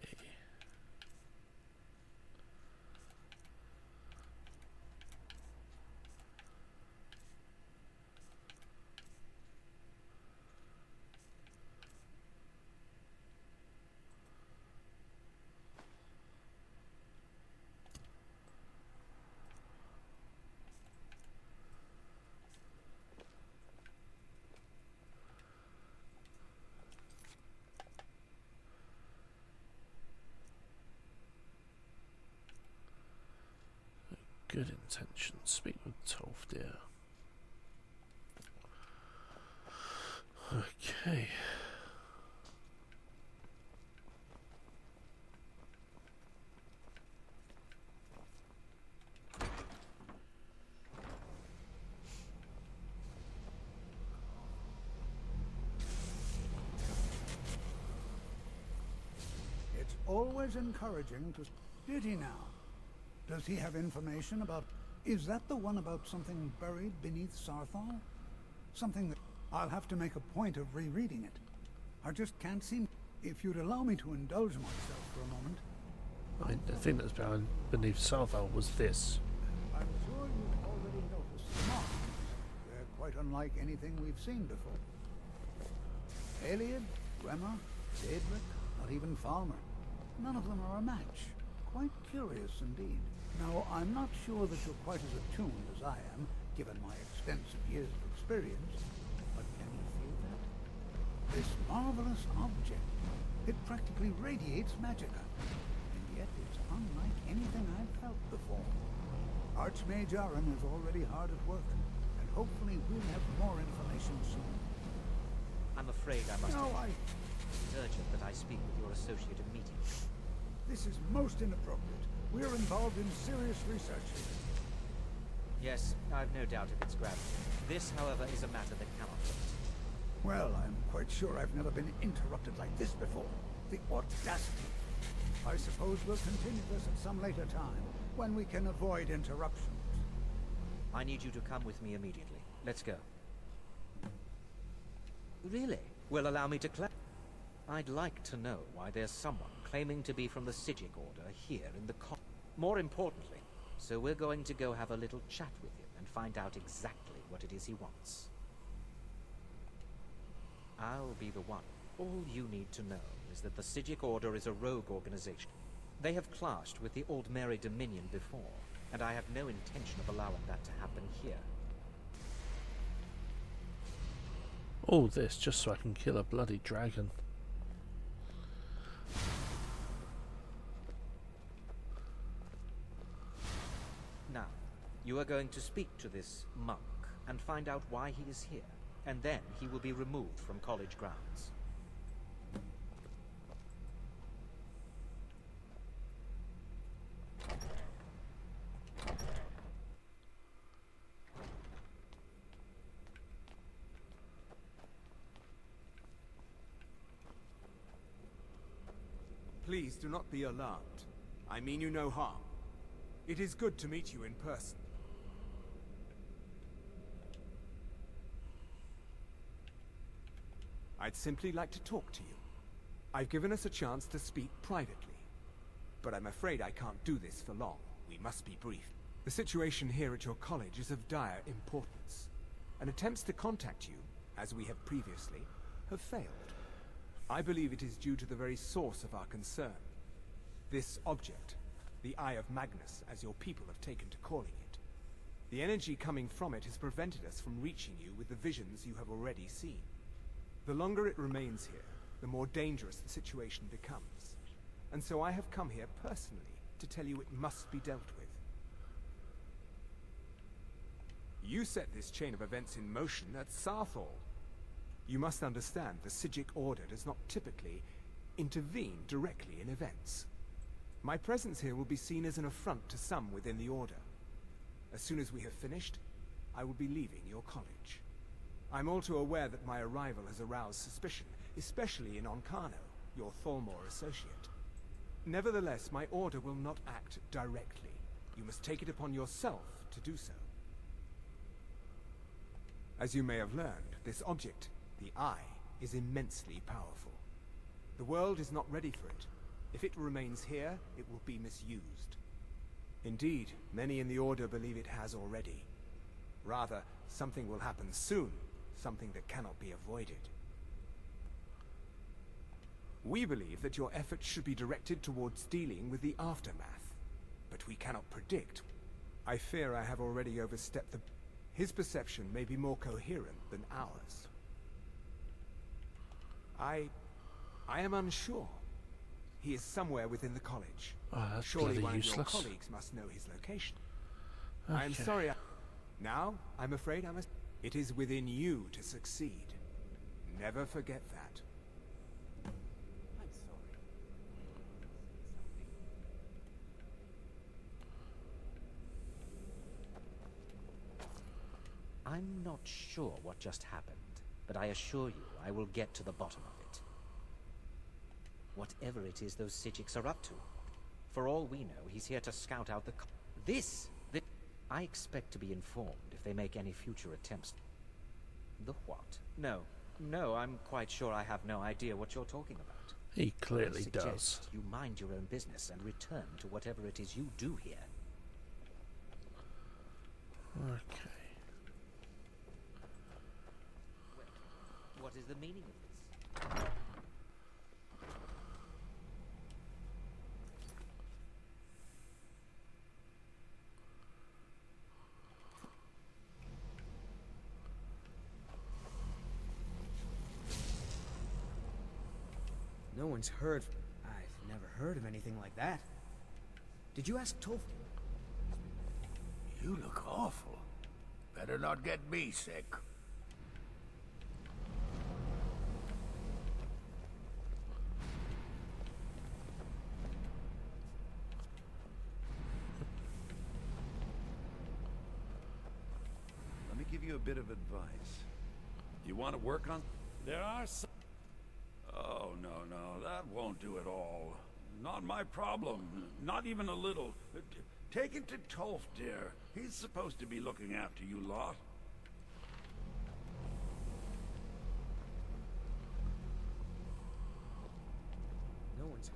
Good intentions. Speak with Tolfdir. Okay. It's always encouraging to... Did he now? Does he have information about... Is that the one about something buried beneath Sarthal? Something that... I'll have to make a point of rereading it. I just can't seem... If you'd allow me to indulge myself for a moment... I mean, the thing that's beneath Sarthal was this. I'm sure you've already noticed the marks. They're quite unlike anything we've seen before. Eliad, Bremer, Daedric, not even Falmer. None of them are a match. Quite curious indeed. Now, I'm not sure that you're quite as attuned as I am, given my extensive years of experience, but can you feel that? This marvelous object, it practically radiates magicka, and yet it's unlike anything I've felt before. Archmage Aaron is already hard at work, and hopefully we'll have more information soon. I'm afraid I must... No, It's urgent that I speak with your associate immediately. This is most inappropriate. We're involved in serious research here. Yes, I've no doubt of its gravity. This, however, is a matter that cannot wait. Well, I'm quite sure I've never been interrupted like this before. The audacity. I suppose we'll continue this at some later time, when we can avoid interruptions. I need you to come with me immediately. Let's go. Really? Will allow me to I'd like to know why there's someone claiming to be from the Sijic Order here in the More importantly, so we're going to go have a little chat with him and find out exactly what it is he wants. I'll be the one. All you need to know is that the Sijic Order is a rogue organization. They have clashed with the Aldmeri Dominion before, and I have no intention of allowing that to happen here. All this just so I can kill a bloody dragon. Now, you are going to speak to this monk and find out why he is here, and then he will be removed from college grounds. Please do not be alarmed. I mean you no harm. It is good to meet you in person. I'd simply like to talk to you. I've given us a chance to speak privately, but I'm afraid I can't do this for long. We must be brief. The situation here at your college is of dire importance, and attempts to contact you, as we have previously, have failed. I believe it is due to the very source of our concern. This object, the Eye of Magnus, as your people have taken to calling it. The energy coming from it has prevented us from reaching you with the visions you have already seen. The longer it remains here, the more dangerous the situation becomes. And so I have come here personally to tell you it must be dealt with. You set this chain of events in motion at Sarthal. You must understand the Sijic Order does not typically intervene directly in events. My presence here will be seen as an affront to some within the Order. As soon as we have finished, I will be leaving your college. I'm all too aware that my arrival has aroused suspicion, especially in Oncano, your Thalmor associate. Nevertheless, my order will not act directly. You must take it upon yourself to do so. As you may have learned, this object, the Eye, is immensely powerful. The world is not ready for it. If it remains here, it will be misused. Indeed, many in the Order believe it has already. Rather, something will happen soon, something that cannot be avoided. We believe that your efforts should be directed towards dealing with the aftermath, but we cannot predict. I fear I have already overstepped the... His perception may be more coherent than ours. I am unsure. He is somewhere within the college. Oh, that's Surely bloody one useless. of your colleagues must know his location. Okay. I am sorry. Now, I'm afraid I must... It is within you to succeed. Never forget that. I'm sorry. I'm not sure what just happened, but I assure you I will get to the bottom of it. Whatever it is those Psijics are up to. For all we know, he's here to scout out the... This! I expect to be informed if they make any future attempts. The what? No, I'm quite sure I have no idea what you're talking about. He clearly I suggest does. you mind your own business and return to whatever it is you do here. Okay. What is the meaning of this? No one's heard... I've never heard of anything like that. Did you ask Tolf? You look awful. Better not get me sick. Let me give you a bit of advice. You want to work on... There are some... Oh, no, that won't do at all. Not my problem. Not even a little. Take it to Tolf, dear. He's supposed to be looking after you lot. No one's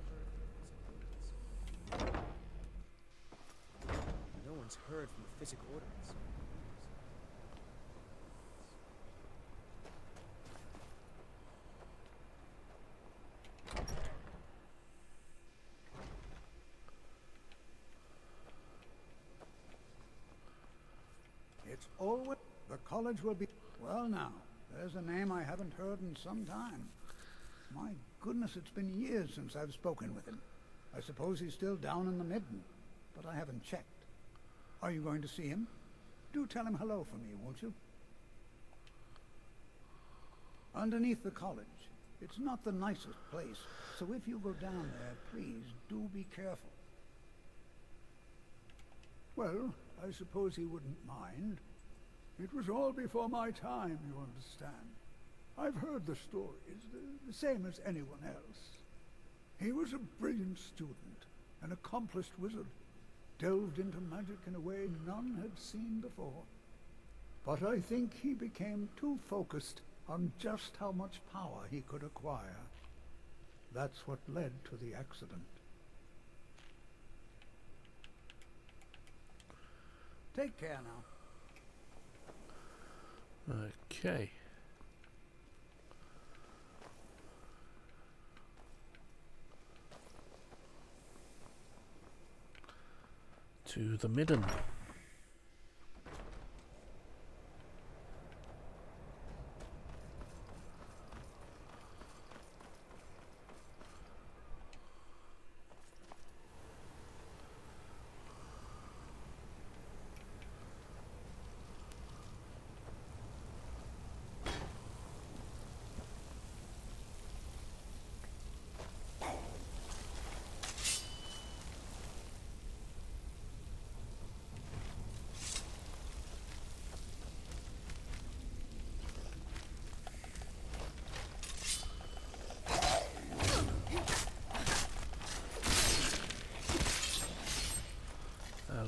heard from the Physic Ordinance. It's always... The college will be... Well now, there's a name I haven't heard in some time. My goodness, it's been years since I've spoken with him. I suppose he's still down in the Midden, but I haven't checked. Are you going to see him? Do tell him hello for me, won't you? Underneath the college. It's not the nicest place, so if you go down there, please do be careful. Well, I suppose he wouldn't mind. It was all before my time, you understand. I've heard the stories, the same as anyone else. He was a brilliant student, an accomplished wizard, delved into magic in a way none had seen before. But I think he became too focused on just how much power he could acquire. That's what led to the accident. Take care now. Okay. To the Midden.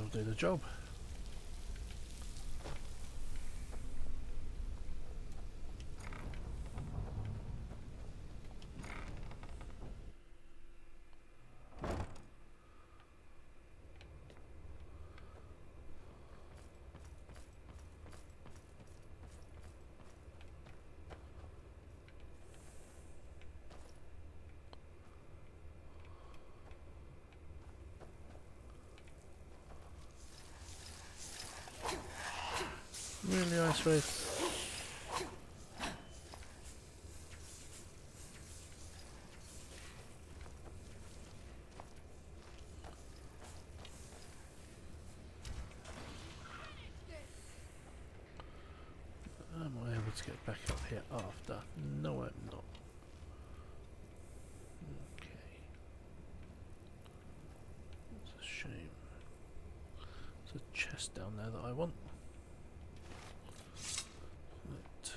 That'll do the job. Really nice race. Am I able to get back up here after? No, I'm not. Okay. It's a shame. There's a chest down there that I want. Right.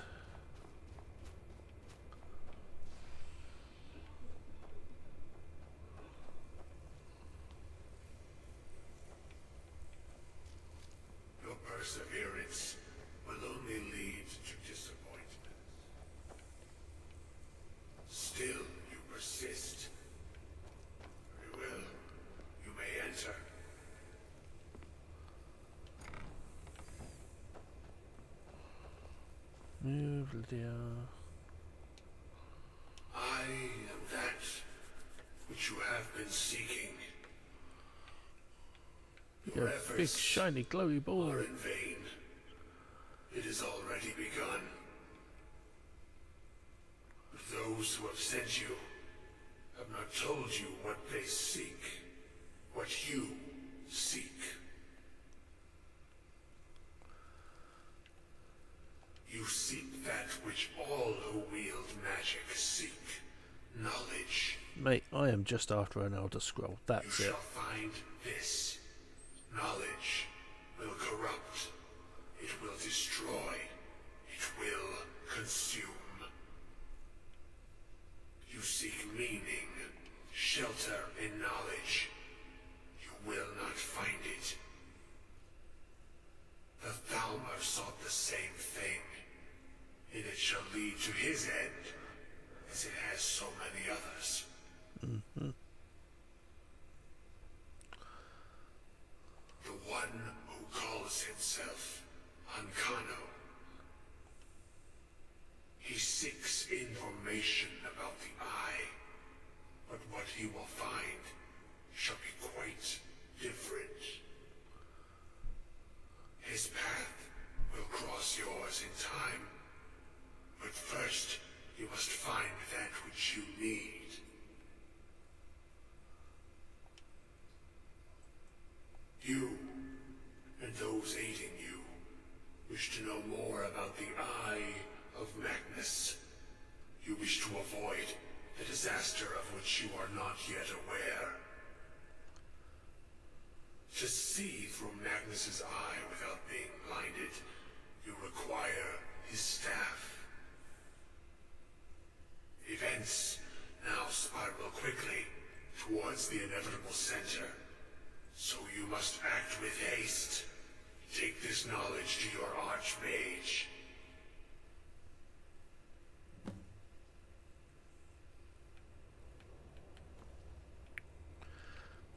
Your perseverance will only lead to disappointment. Still, you persist. Very well. You may enter. Move, Lydia. I am that which you have been seeking. You're a big shiny glowy ball. Are in vain. It has already begun. But those who have sent you have not told you what they seek, what you seek. You seek that which all who wield magic seek, knowledge. Mate, I am just after an Elder Scroll. That's You it. shall find this. Knowledge will corrupt. It will destroy. It will consume. You seek meaning, shelter in knowledge. You will not find it. The Thalmor sought the same thing, and it shall lead to his end, as it has so many others. Mm-hmm. The one who calls himself Ankano. He seeks information about the Eye, but what he will find shall be quite different. His path will cross yours in time, but first you must find that which you need. You, and those aiding you, wish to know more about the Eye of Magnus. You wish to avoid the disaster of which you are not yet aware. To see through Magnus's eye without being blinded, you require his staff. Events now spiral quickly towards the inevitable center. So you must act with haste. Take this knowledge to your Archmage.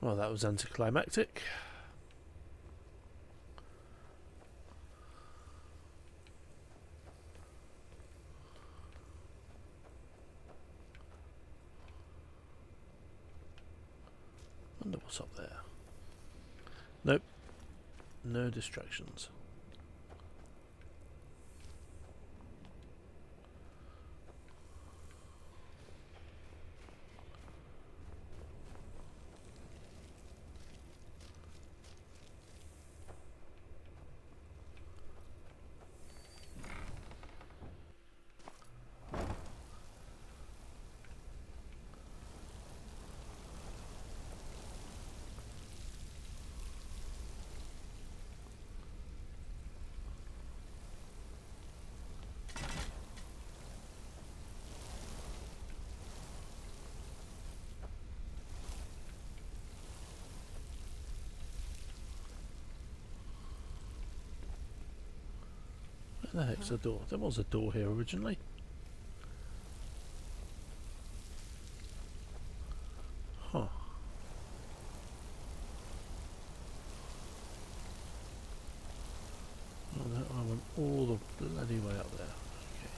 Well, that was anticlimactic. Wonder what's up there. Nope. No distractions. the heck's a door? There was a door here originally. Huh. Oh, no, I went all the bloody way up there. Okay.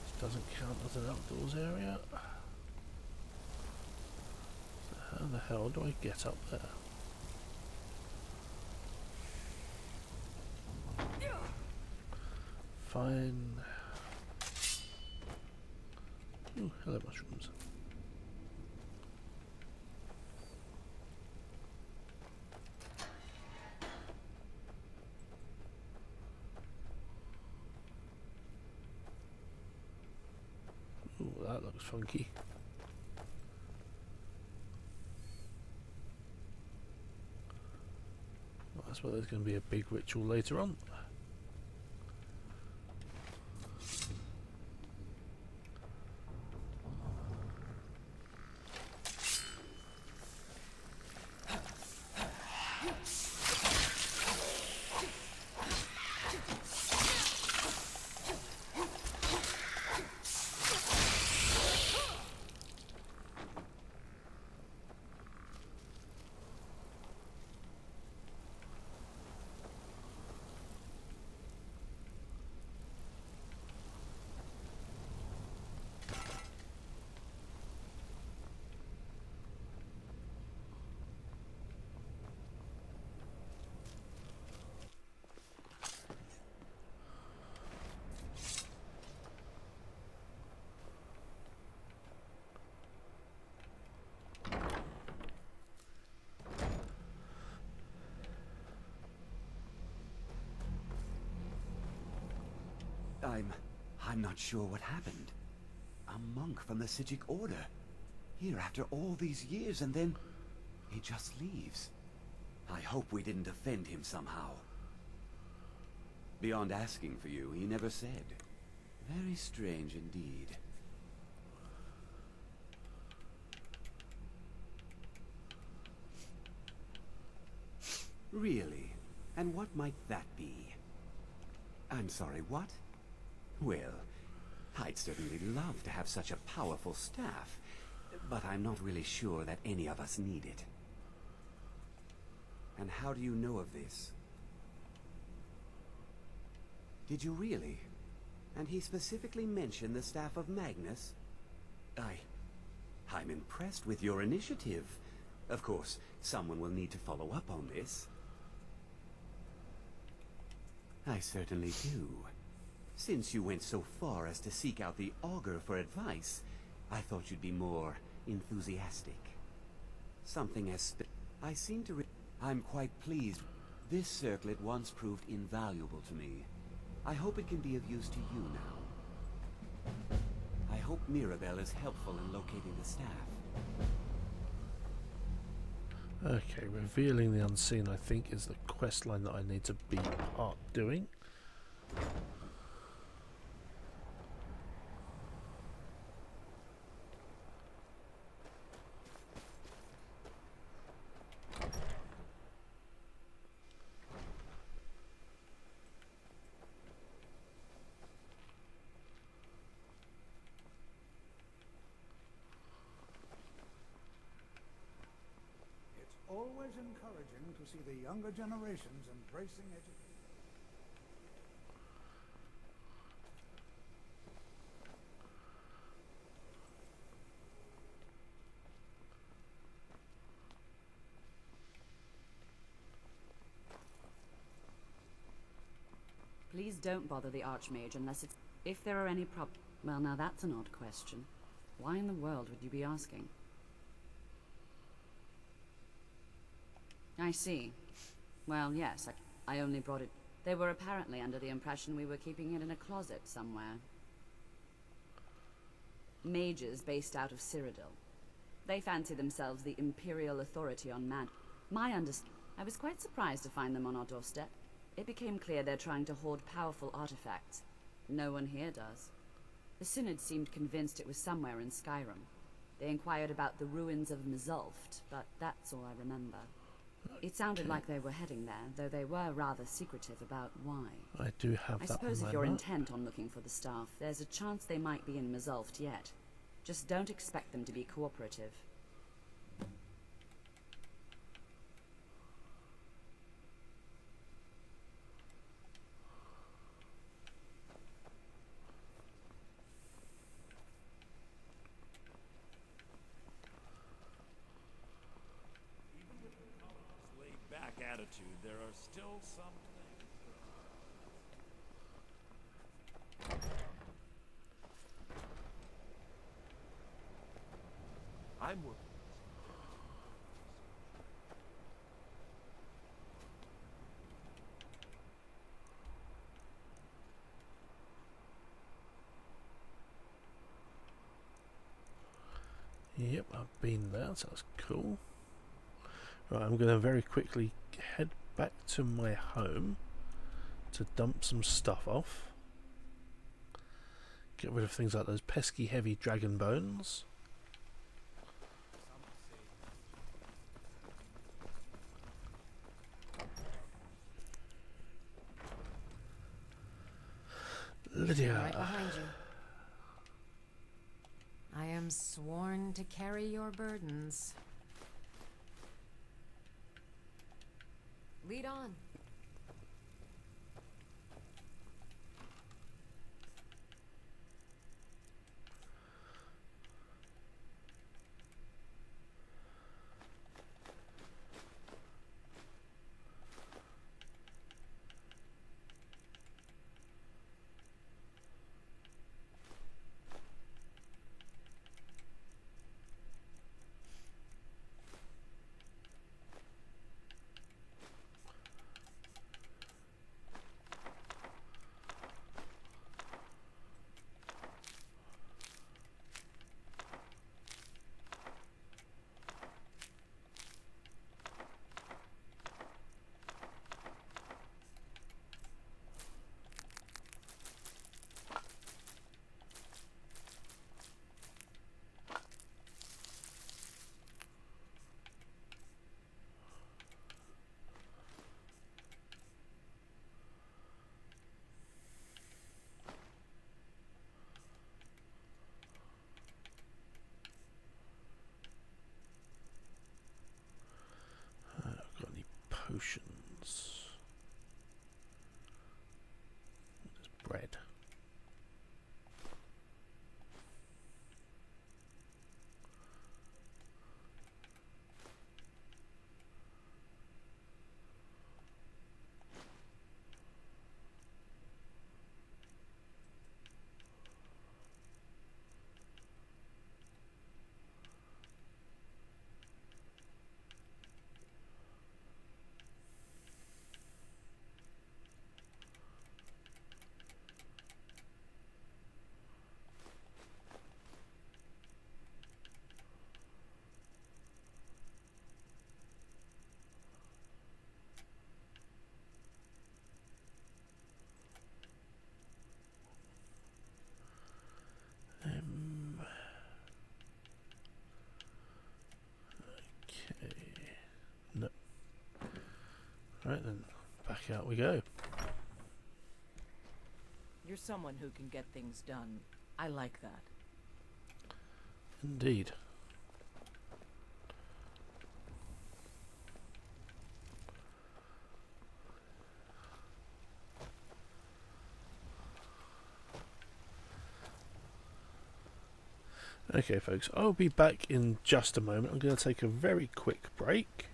This doesn't count as an outdoors area. So how the hell do I get up there? Fine. Ooh, hello mushrooms. Ooh, that looks funky. Well, that's where there's going to be a big ritual later on. I'm not sure what happened. A monk from the Sijic Order. Here after all these years, and then he just leaves. I hope we didn't offend him somehow. Beyond asking for you, he never said. Very strange indeed. Really? And what might that be? I'm sorry, what? Well, I'd certainly love to have such a powerful staff, but I'm not really sure that any of us need it. And how do you know of this? Did you really? And he specifically mentioned the staff of Magnus? I'm impressed with your initiative. Of course, someone will need to follow up on this. I certainly do. Since you went so far as to seek out the Augur for advice, I thought you'd be more enthusiastic. Something as I seem to I'm quite pleased. This circlet once proved invaluable to me. I hope it can be of use to you now. I hope Mirabelle is helpful in locating the staff. Okay, revealing the unseen, I think, is the quest line that I need to be part doing. Always encouraging to see the younger generations embracing education. Please don't bother the Archmage unless it's... If there are any Well, now that's an odd question. Why in the world would you be asking? I see. Well, yes, I only brought it... They were apparently under the impression we were keeping it in a closet somewhere. Mages based out of Cyrodiil. They fancy themselves the Imperial authority on magic. I was quite surprised to find them on our doorstep. It became clear they're trying to hoard powerful artifacts. No one here does. The Synod seemed convinced it was somewhere in Skyrim. They inquired about the ruins of Mzulft, but that's all I remember. It sounded like they were heading there, though they were rather secretive about why. I do have I that suppose on if my you're map. intent on looking for the staff, there's a chance they might be in Mazulft yet. Just don't expect them to be cooperative. Laid-back attitude, there are still some things. I'm working. Yep, I've been there, so that's cool. Right, I'm going to very quickly head back to my home to dump some stuff off. Get rid of things like those pesky heavy dragon bones. Lydia. Right behind you. I am sworn to carry your burdens. Lead on. Got any potions? There's bread. No. Right then, back out we go. You're someone who can get things done. I like that. Indeed. Okay folks, I'll be back in just a moment. I'm going to take a very quick break.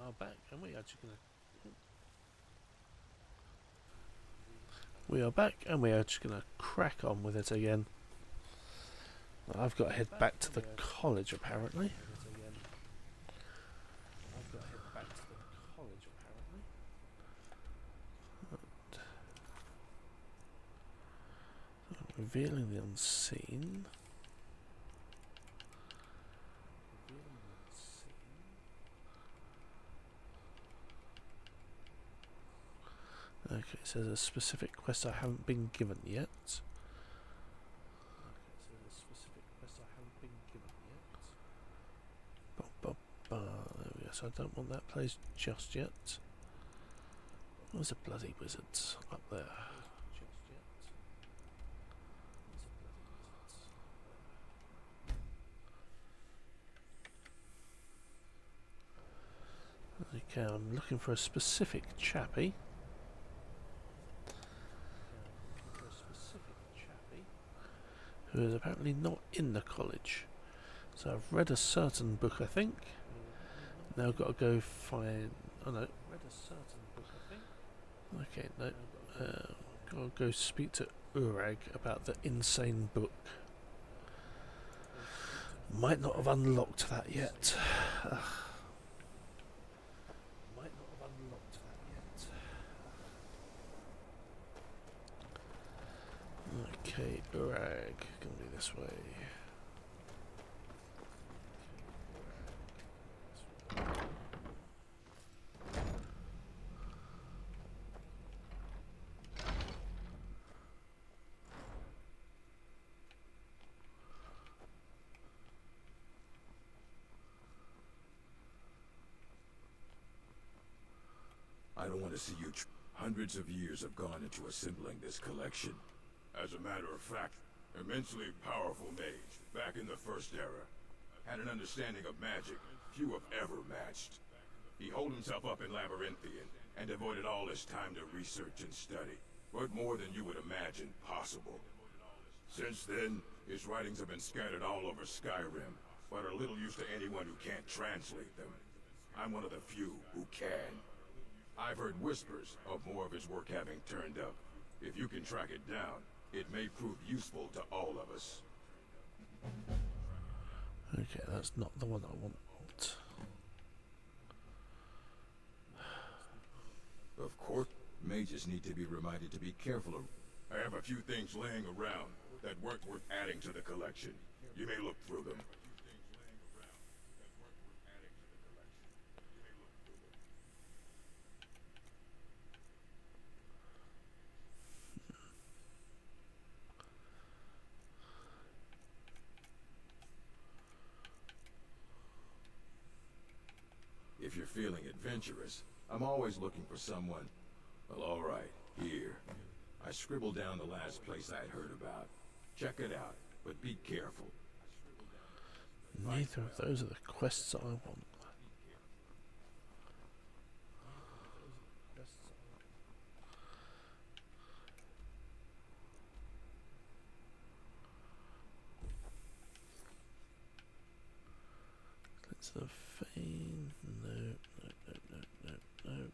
are back, and we are actually gonna. We are back, and we are just gonna crack on with it again. I've got to head back to the college, apparently. Revealing the unseen. Okay, so there's a specific quest I haven't been given yet. There we go, so I don't want that place just yet. Where's the bloody wizards? Up there. Okay, I'm looking for a specific chappie. Who is apparently not in the college. So I've read a certain book, I think. Now I've got to go find. Oh no. Okay, no. Gotta go speak to Urag about the insane book. Might not have unlocked that yet. Okay, Urag, gonna be this way. I don't want to see you. Hundreds of years have gone into assembling this collection. As a matter of fact, immensely powerful mage, back in the First Era, had an understanding of magic few have ever matched. He holed himself up in Labyrinthian, and devoted all his time to research and study, but more than you would imagine possible. Since then, his writings have been scattered all over Skyrim, but are little use to anyone who can't translate them. I'm one of the few who can. I've heard whispers of more of his work having turned up. If you can track it down, it may prove useful to all of us. Okay, that's not the one I want. Of course, mages need to be reminded to be careful of. I have a few things laying around that weren't worth adding to the collection. You may look through them. If you're feeling adventurous, I'm always looking for someone. Well, all right, here. I scribbled down the last place I'd heard about. Check it out, but be careful. Neither of those are the quests I want. Let's have Fane. No, no, no, no, no, no.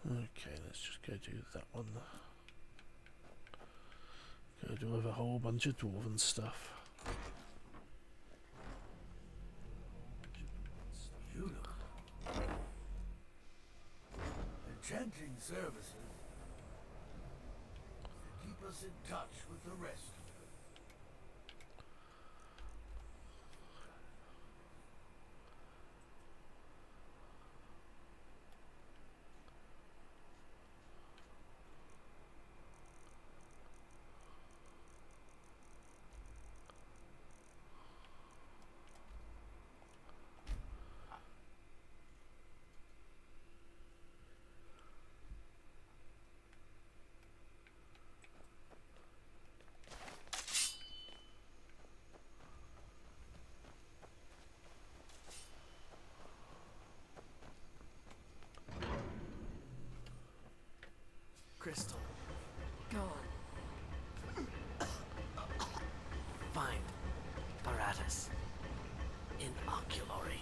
Okay, let's just go do that one. Go do with a whole bunch of dwarven stuff. Beautiful. Enchanting services to keep us in touch with the rest. crystal. Go. Find apparatus. Inoculary.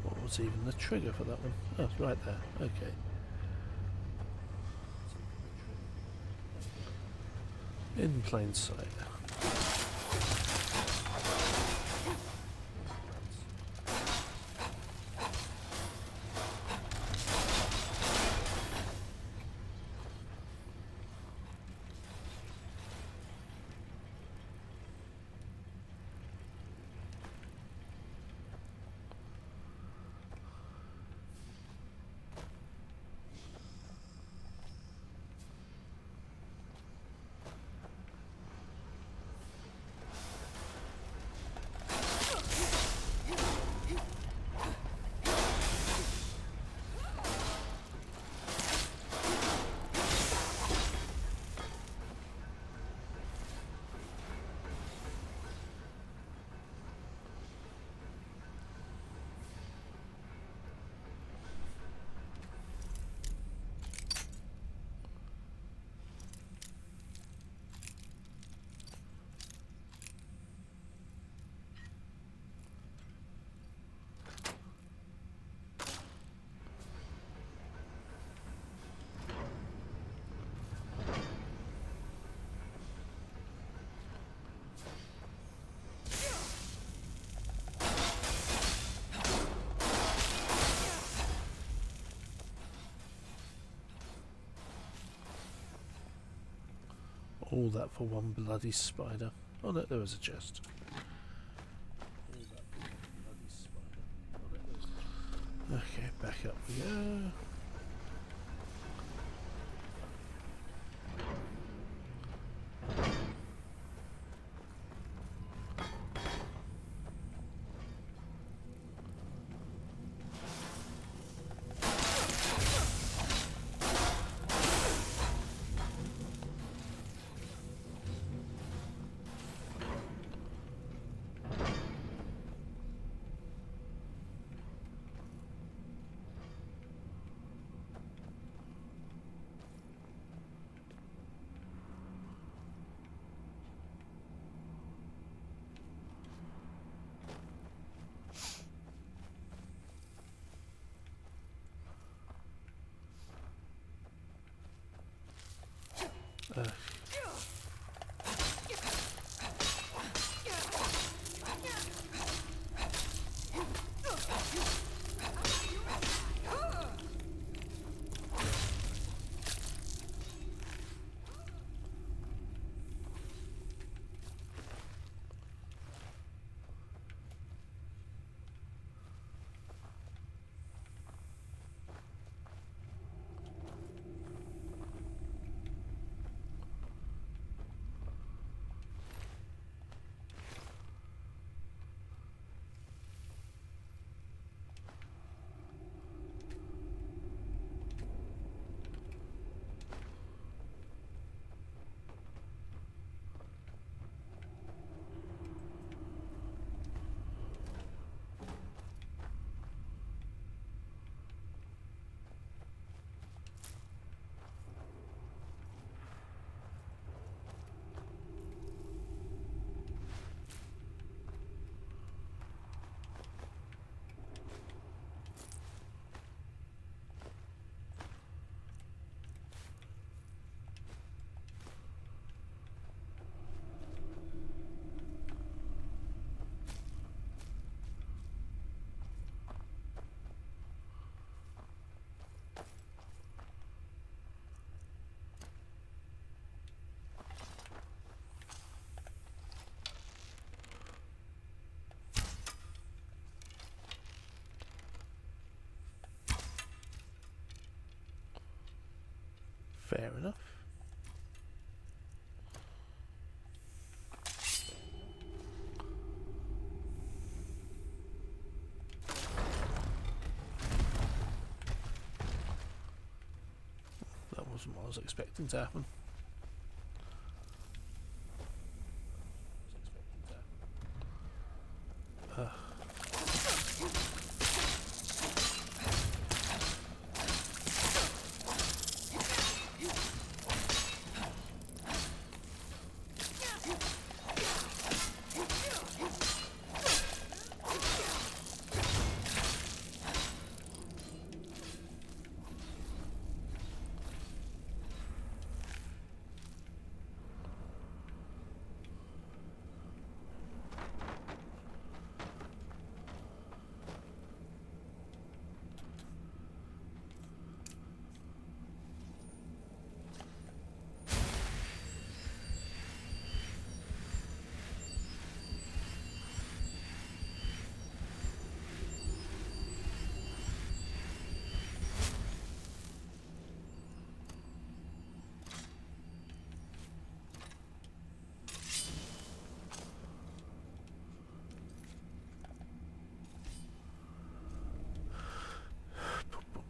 What was even the trigger for that one? Oh, it's right there. Okay. In plain sight. All that for one bloody spider. Oh no, there was a chest. All that for one bloody spider. Oh no, there was a chest. Okay, back up we go. Fair enough. That wasn't what I was expecting to happen.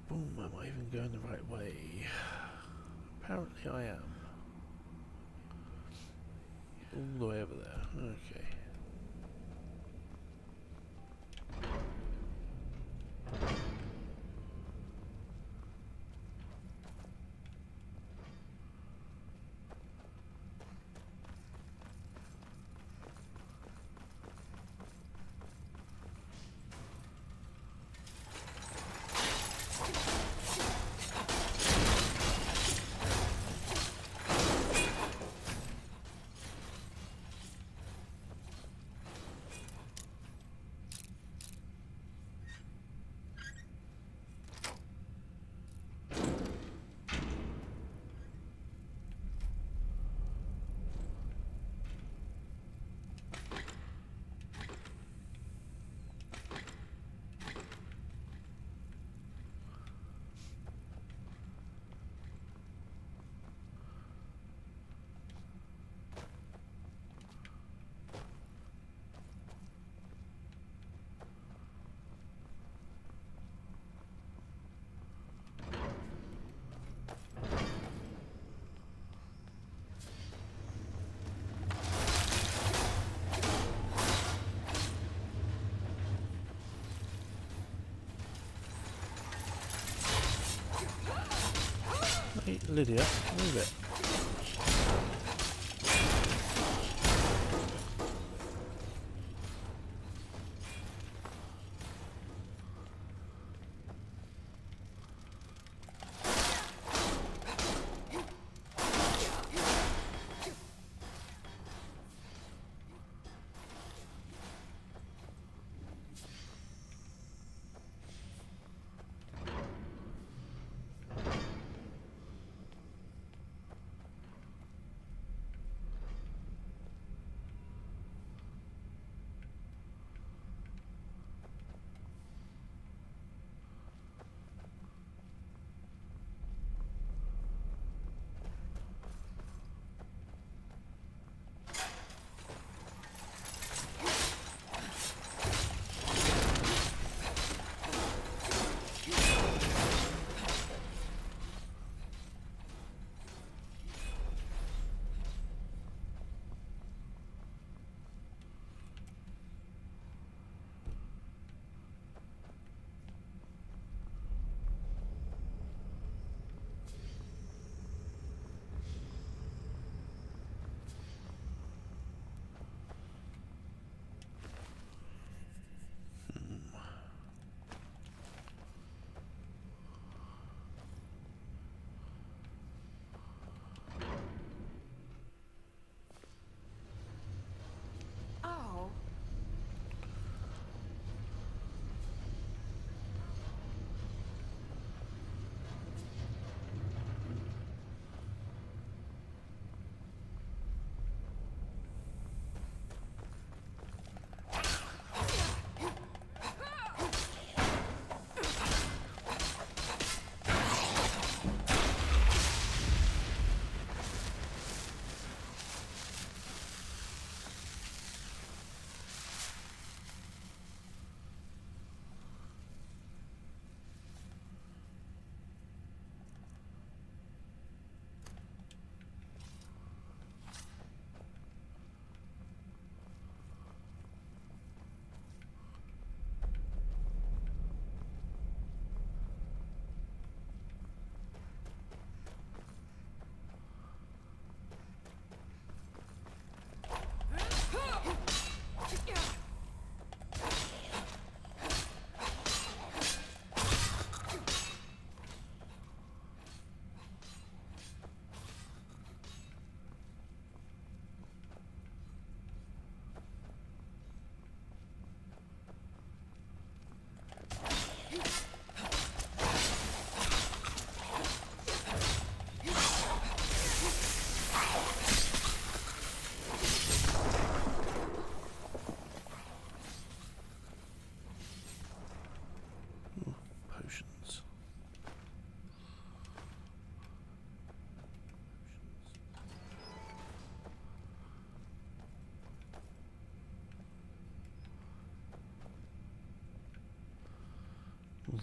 Boom, am I even going the right way? Apparently I am. All the way over there, okay. Hey, Lydia, move it.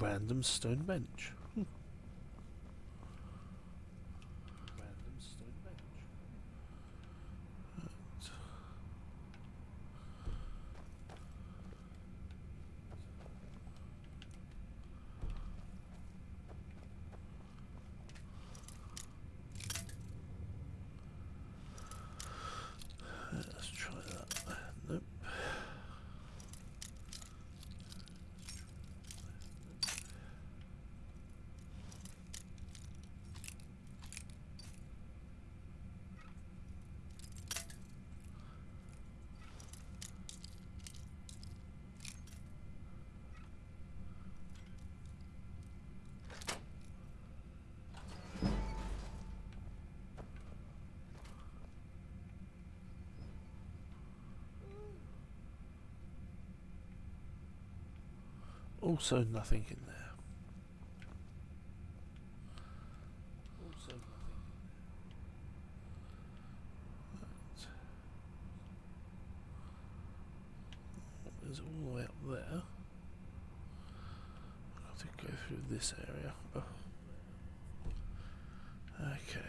random stone bench. Random stone bench. Right. Let's try that. Nope. Also nothing in there. Also nothing in there. Right. There's all the way up there. I've got to go through this area. Oh. Okay.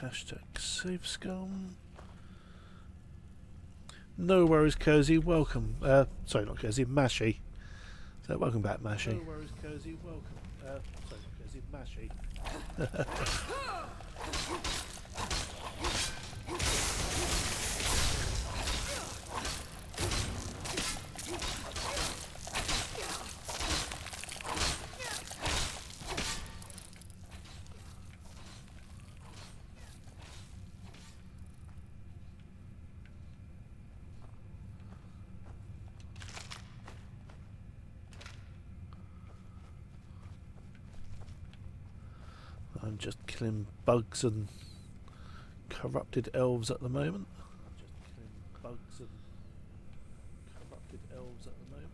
Hashtag save scum. No worries, Cozy. Welcome. Sorry, not Cozy. Mashy. So welcome back, Mashy. No worries, Cozy. Welcome. Sorry, not Cozy. Mashy. I'm just killing bugs and corrupted elves at the moment. I'm just killing bugs and corrupted elves at the moment.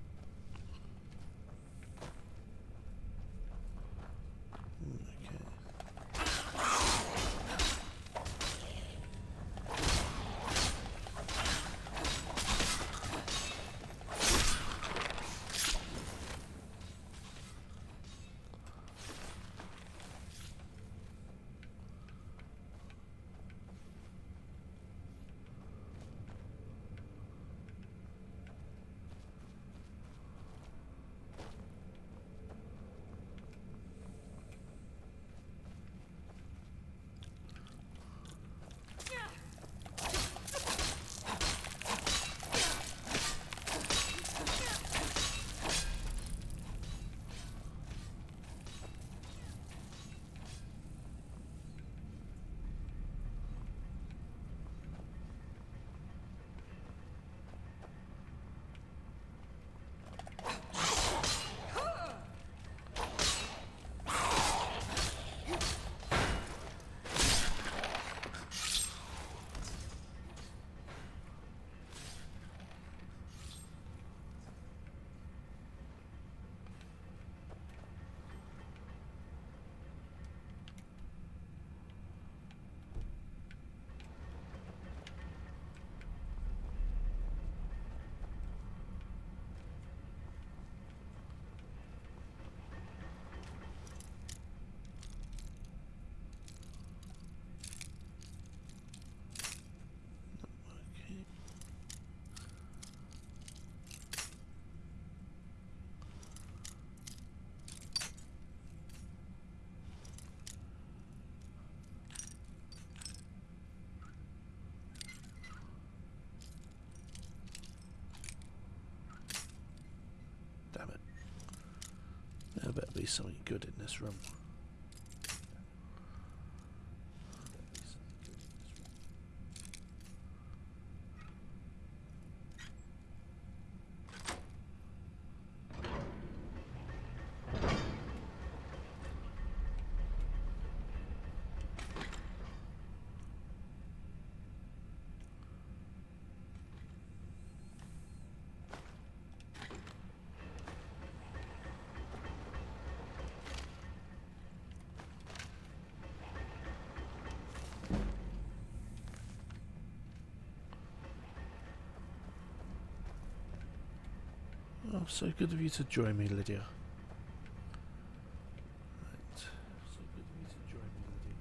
Damn it. There better be something good in this room. Oh, so good of you to join me, Lydia. Right. So good of you to join me, Lydia.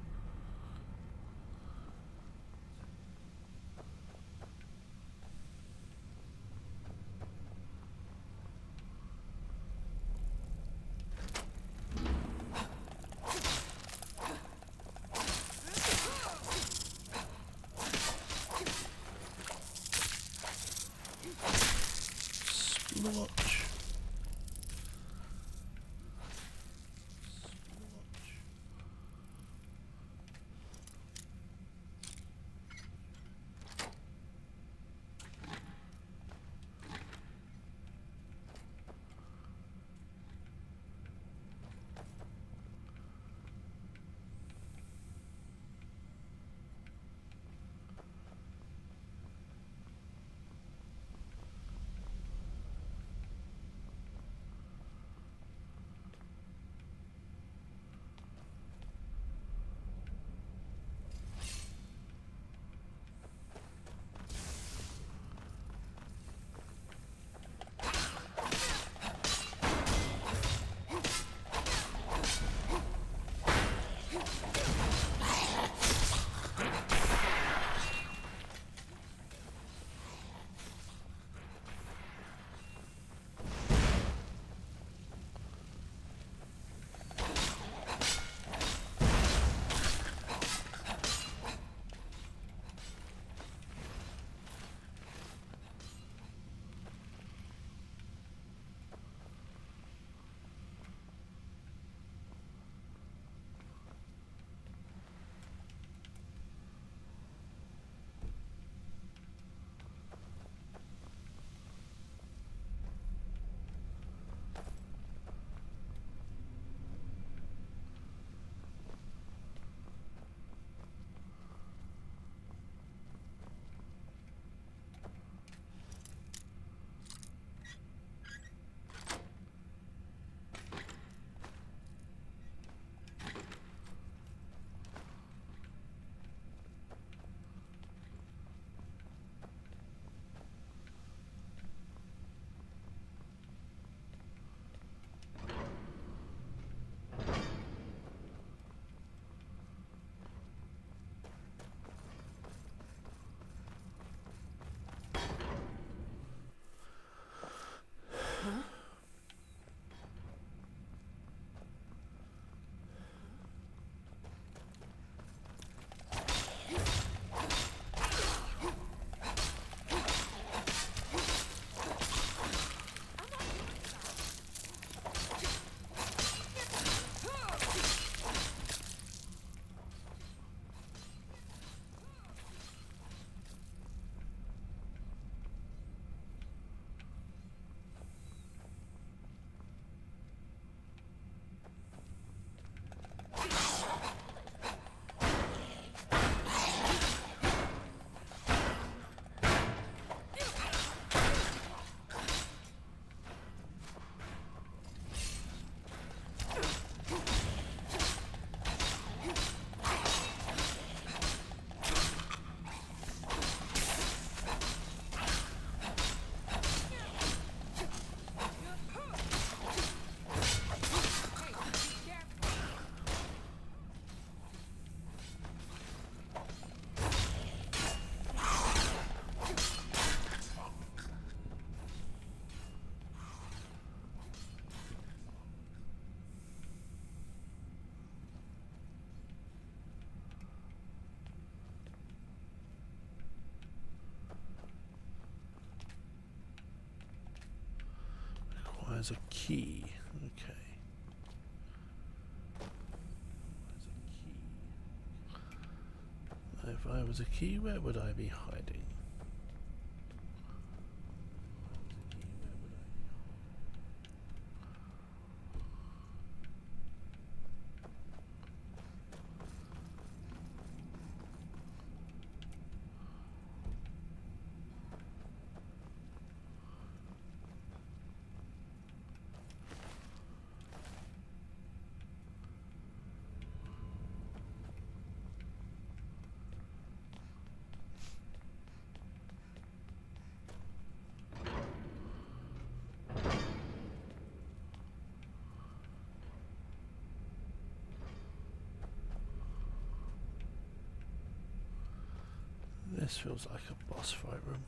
Splotch. Requires a key. Okay. If I was a key, where would I be hiding? This feels like a boss fight room.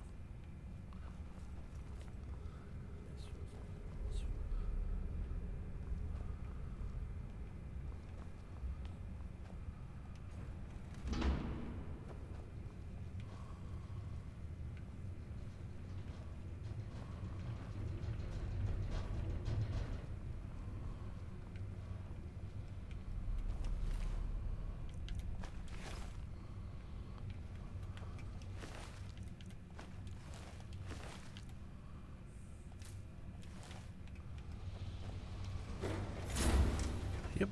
Yep.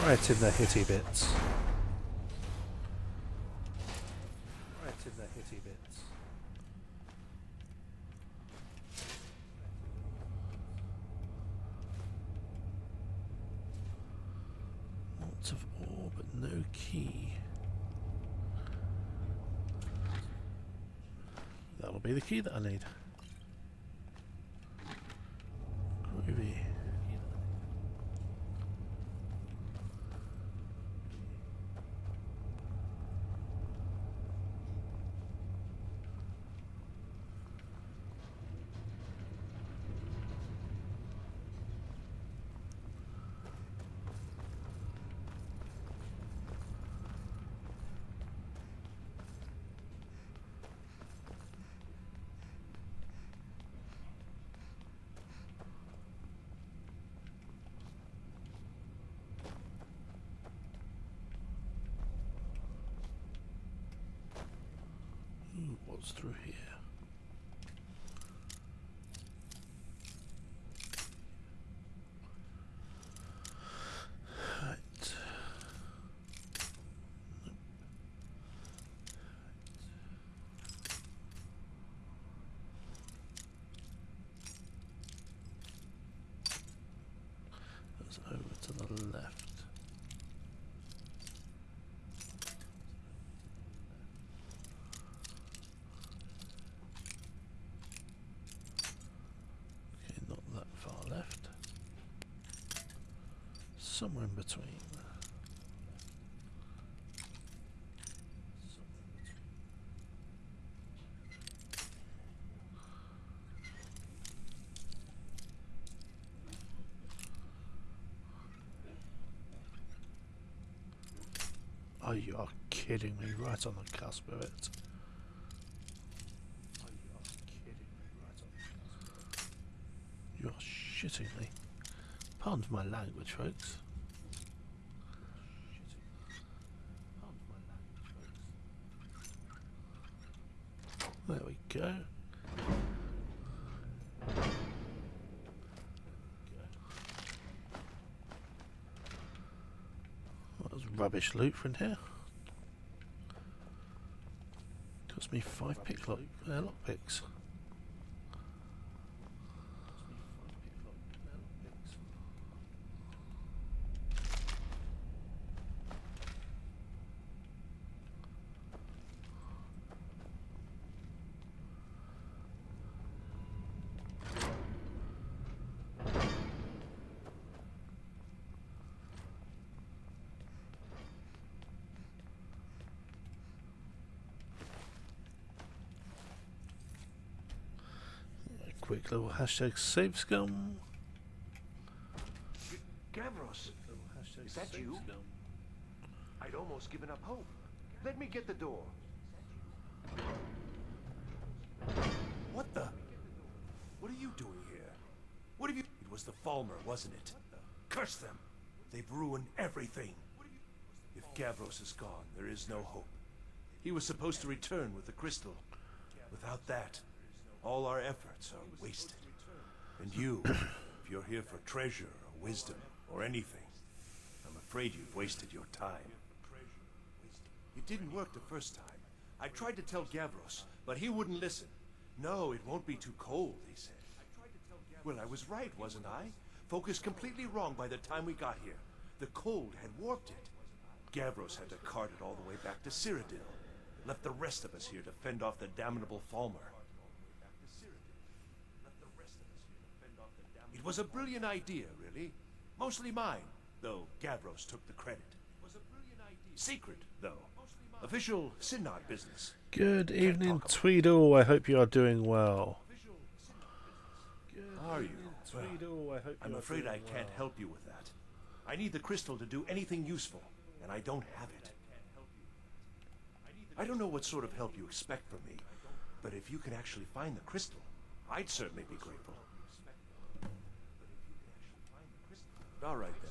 Right in the hitty bits. Right in the hitty bits. Lots of ore, but no key. That'll be the key that I need. Groovy. What's through here? Right. That's over to the left. Somewhere in between. Oh, you are kidding me, right on the cusp of it. Oh, you are kidding me, right on the cusp. You are shitting me. Pardon my language, folks. There we go. That was rubbish loot from here. Cost me 5 lockpicks. Quick little hashtag save scum. Gavros, is that you? I'd almost given up hope. Let me get the door. What the? What are you doing here? What have you... It was the Falmer, wasn't it? Curse them! They've ruined everything. If Gavros is gone, there is no hope. He was supposed to return with the crystal. Without that, all our efforts are wasted. And you, if you're here for treasure or wisdom or anything, I'm afraid you've wasted your time. It didn't work the first time. I tried to tell Gavros, but he wouldn't listen. No, it won't be too cold, he said. Well, I was right, wasn't I? Focus completely wrong by the time we got here. The cold had warped it. Gavros had to cart it all the way back to Cyrodiil. Left the rest of us here to fend off the damnable Falmer. It was a brilliant idea, really. Mostly mine, though Gavros took the credit. Secret, though. Official Synod business. Good evening, Tweedle. I hope you are doing well. Are you? Well, I'm afraid I can't help you with that. I need the crystal to do anything useful, and I don't have it. I don't know what sort of help you expect from me, but if you can actually find the crystal, I'd certainly be grateful. All right, then.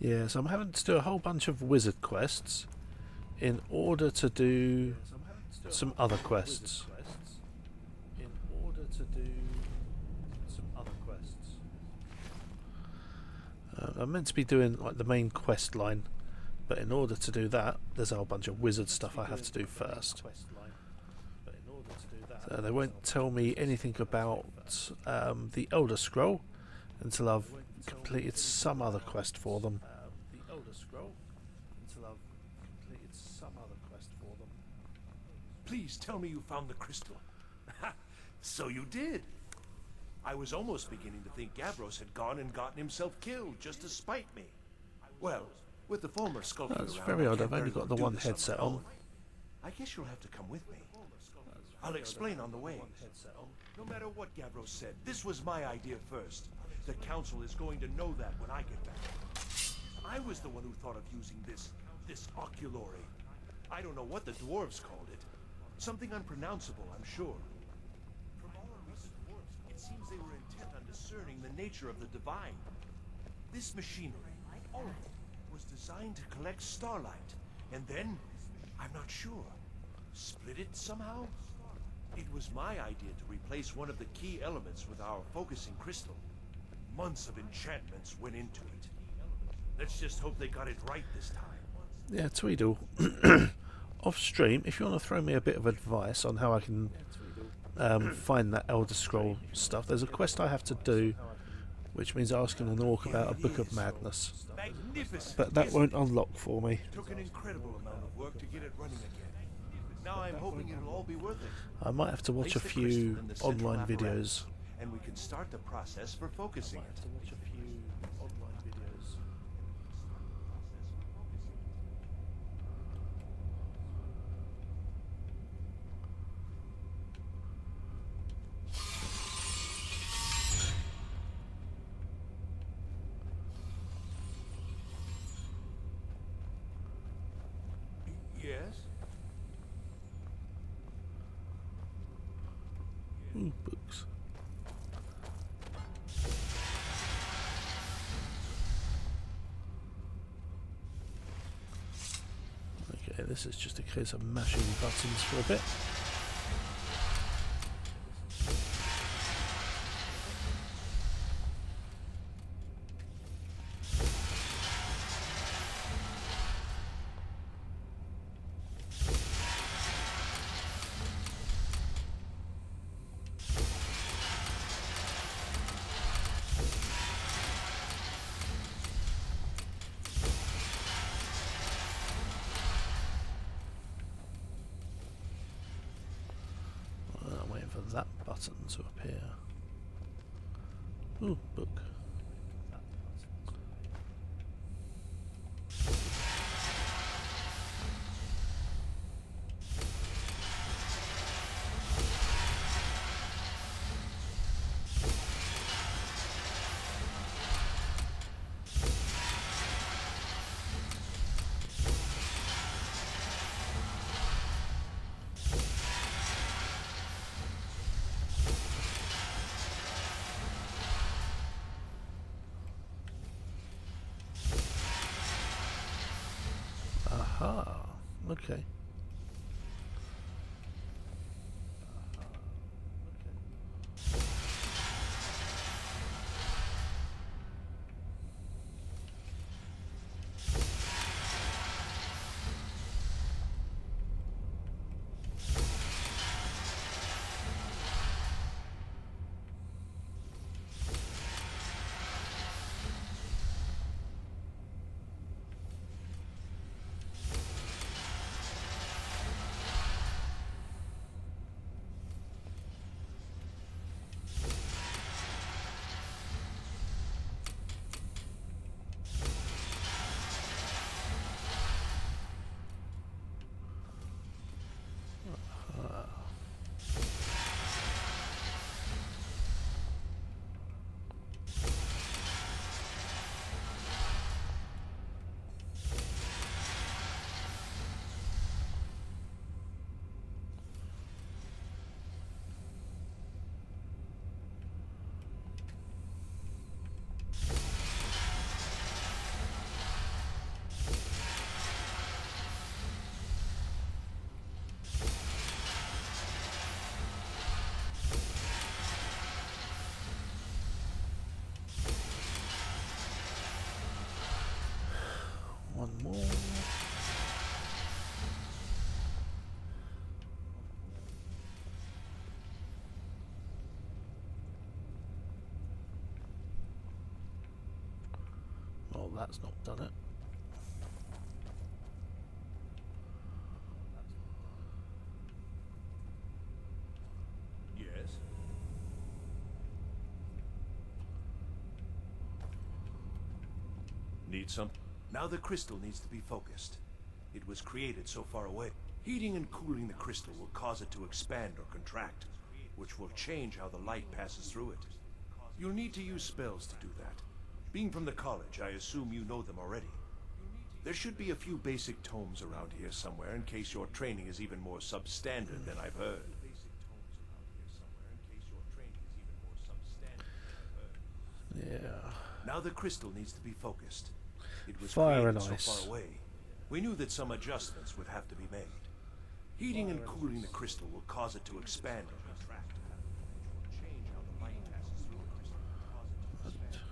Yes, I'm having to do a whole bunch of wizard quests in order to do some other quests. I'm meant to be doing like the main quest line, but in order to do that, there's a whole bunch of wizard stuff I have to do first. So they won't tell me anything about the Elder Scroll until I've completed some other quest for them. Please tell me you found the crystal. So you did. I was almost beginning to think Gavros had gone and gotten himself killed just to spite me. Well, with the Falmer skulking That's around, very I odd. can't I've only very got the well one do this headset my on. own. I guess you'll have to come with me. I'll explain on the way. No matter what Gavros said, this was my idea first. The Council is going to know that when I get back. I was the one who thought of using this oculory. I don't know what the dwarves called it. Something unpronounceable, I'm sure. From all our recent works, it seems they were intent on discerning the nature of the divine. This machinery, all of it, was designed to collect starlight, and then, I'm not sure, split it somehow? It was my idea to replace one of the key elements with our focusing crystal. Months of enchantments went into it. Let's just hope they got it right this time. Yeah, Tweedle. Off stream, if you want to throw me a bit of advice on how I can find that Elder Scroll stuff, there's a quest I have to do, which means asking an orc about a Book of Madness. But that won't unlock for me. Took an incredible amount of work to get it running again. Now I'm hoping it'll all be worth it. I might have to watch a Place the few crystal in the central online apparatus, videos. and we can start the process for focusing it. Yes? Ooh, books. Okay, this is just a case of mashing buttons for a bit. I'm waiting for that button to appear. Ooh, book. Aha, okay. that's not done it. Yes? Need some? Now the crystal needs to be focused. It was created so far away. Heating and cooling the crystal will cause it to expand or contract, which will change how the light passes through it. You'll need to use spells to do that. Being from the college, I assume you know them already. There should be a few basic tomes around here somewhere in case your training is even more substandard than I've heard. Yeah. Now the crystal needs to be focused. It was Fire and created so ice. far away. We knew that some adjustments would have to be made. Heating and cooling the crystal will cause it to expand or contract. Change how the light passes through the crystal. Cause it to expand.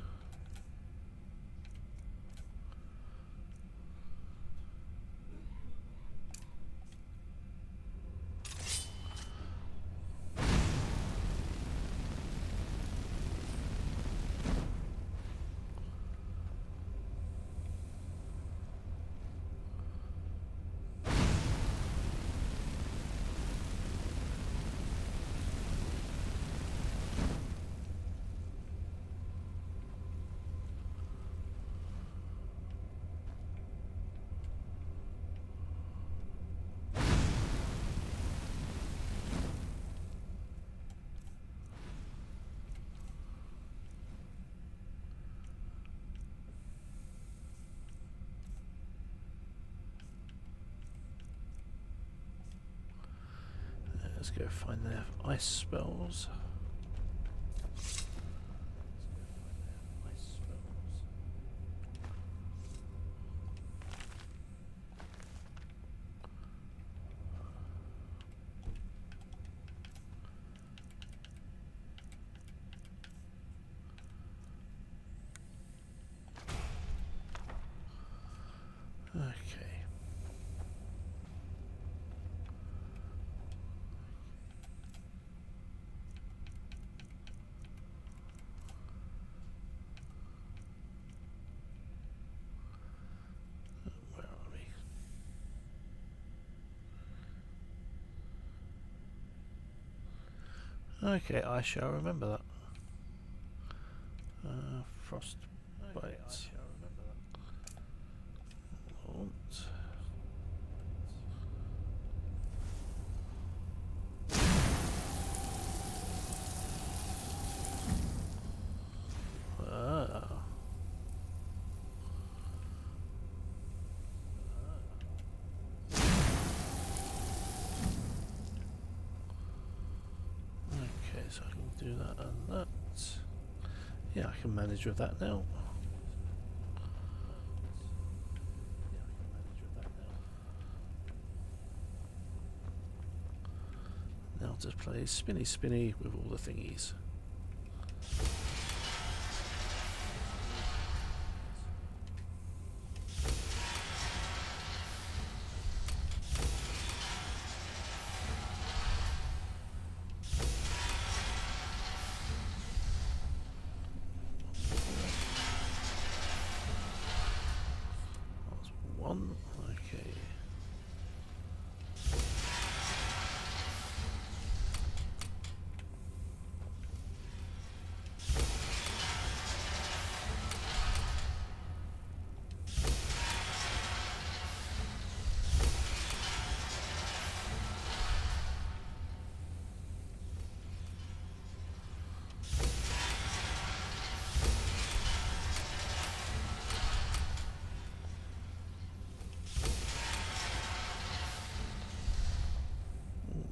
Let's go find their ice spells. Okay. Where are we? Okay, I shall remember that. Frost bites. Won't. Ah. Okay, so I can do that and that. Yeah, I can manage with that now. Now to play spinny spinny with all the thingies. That's one. Okay.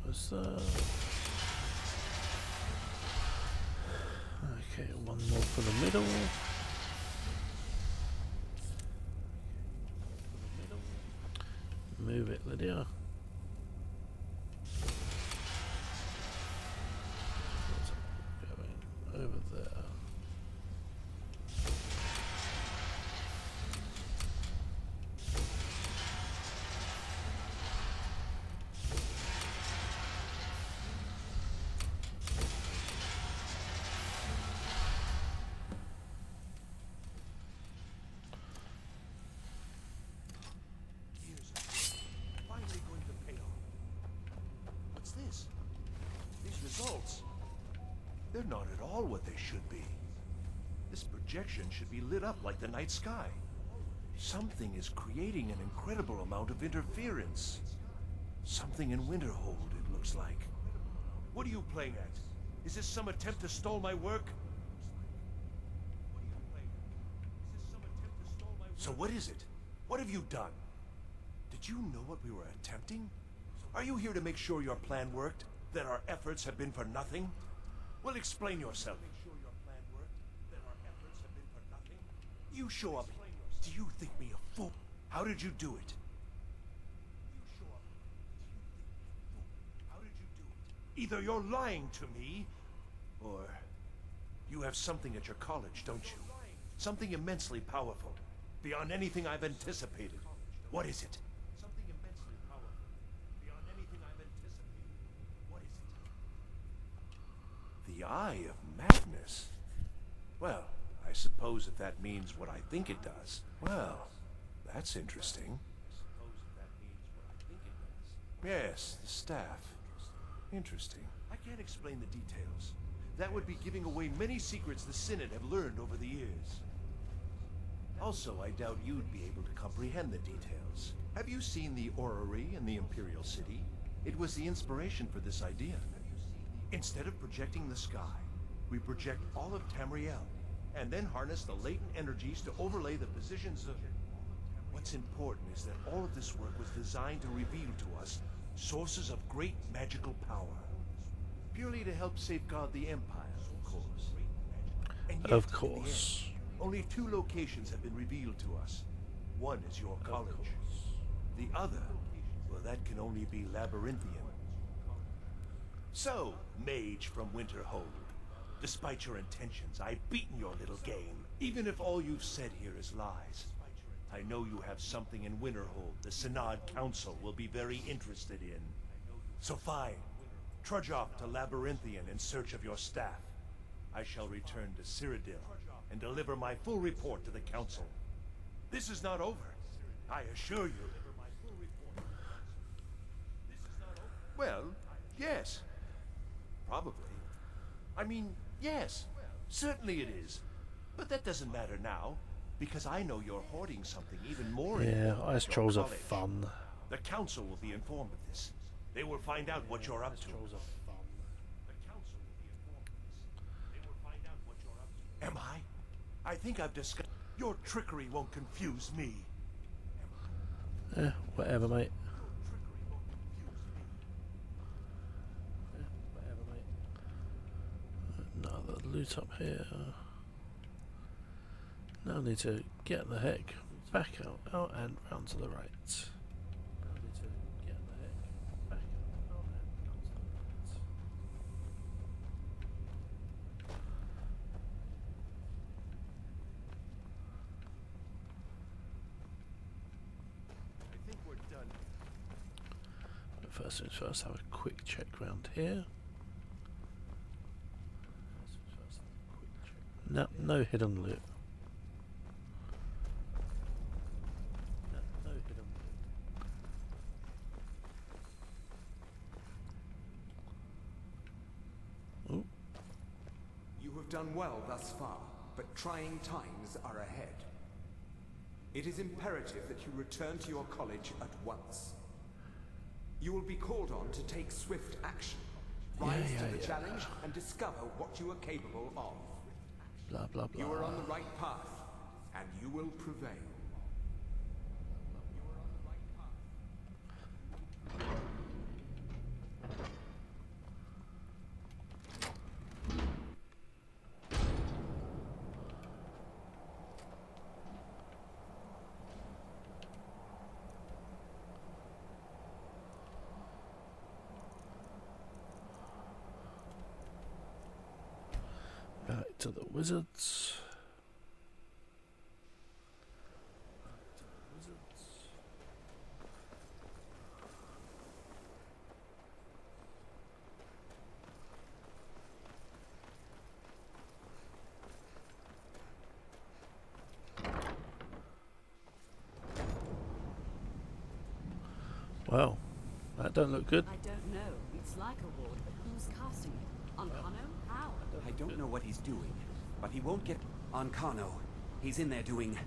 What's that? Okay, one more for the middle. Move it, Lydia. Going over there. These results, they're not at all what they should be. This projection should be lit up like the night sky. Something is creating an incredible amount of interference. Something in Winterhold, it looks like. What are you playing at? Is this some attempt to stall my work? So what is it? What have you done? Did you know what we were attempting? Are you here to make sure your plan worked? That our efforts have been for nothing? Well, explain yourself. You show up. Do you think me a fool? How did you do it? Either you're lying to me, or you have something at your college, don't you? Something immensely powerful, beyond anything I've anticipated. What is it? Something immensely powerful, beyond anything I've anticipated. What is it? The Eye of Madness? Well, I suppose if that means what I think it does. Well, that's interesting. Yes, the staff. Interesting. I can't explain the details. That would be giving away many secrets the Synod have learned over the years. Also, I doubt you'd be able to comprehend the details. Have you seen the orrery in the Imperial City? It was the inspiration for this idea. Instead of projecting the sky, we project all of Tamriel, and then harness the latent energies to overlay the positions of... What's important is that all of this work was designed to reveal to us sources of great magical power. Purely to help safeguard the Empire, of course. And yet, Of course. in the end, only 2 locations have been revealed to us. One is your college. The other, well, that can only be Labyrinthian. So, mage from Winterhold, despite your intentions, I've beaten your little game. Even if all you've said here is lies, I know you have something in Winterhold the Synod Council will be very interested in. So fine, trudge off to Labyrinthian in search of your staff. I shall return to Cyrodiil and deliver my full report to the Council. This is not over, I assure you. Well, yes. Probably. I mean, yes. Certainly it is. But that doesn't matter now, because I know you're hoarding something even more. Yeah, ice trolls are fun. The Council will be informed of this. They will find out what you're up to. Am I? I think I've discovered your trickery won't confuse me. Whatever, mate. Another loot up here. Now I need to get the heck back out and round to the right. I think we're done. But first things first, have a quick check round here. No hidden loot. You have done well thus far, but trying times are ahead. It is imperative that you return to your college at once. You will be called on to take swift action, rise to the challenge, and discover what you are capable of. Blah, blah, blah. You are on the right path, and you will prevail. Back to the wizards. Well, that don't look good. I don't know. It's like a ward, but who's casting it? Ancano? How? I don't know what he's doing, but he won't get... Ancano. He's in there doing...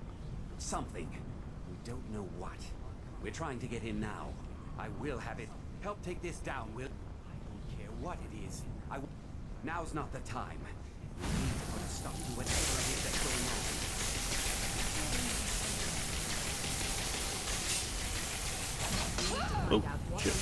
something. We don't know what. We're trying to get in now. I will have it. Help take this down, will... I don't care what it is. Now's not the time. We need to put a stop to whatever it is that's going on. Oh, shit.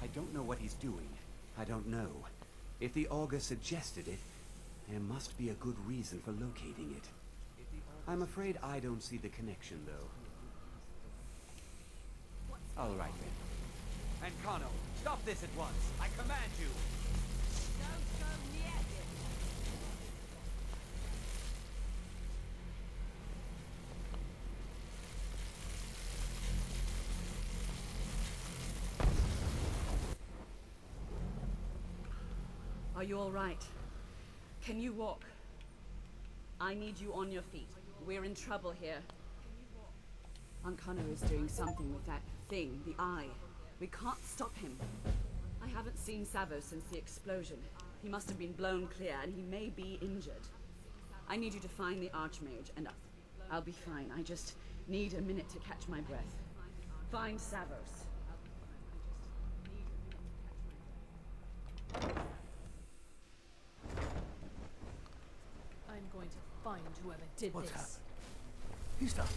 I don't know what he's doing. I don't know. If the augur suggested it, there must be a good reason for locating it. I'm afraid I don't see the connection, though. All right, then. Ancano, stop this at once. I command you. Don't go near him. Are you all right? Can you walk? I need you on your feet. We're in trouble here. Ancano is doing something with that thing, the eye. We can't stop him. I haven't seen Savo since the explosion. He must have been blown clear, and he may be injured. I need you to find the Archmage, and I'll be fine. I just need a minute to catch my breath. Find Savos. I'm going to find whoever did What's this. happened? He's done.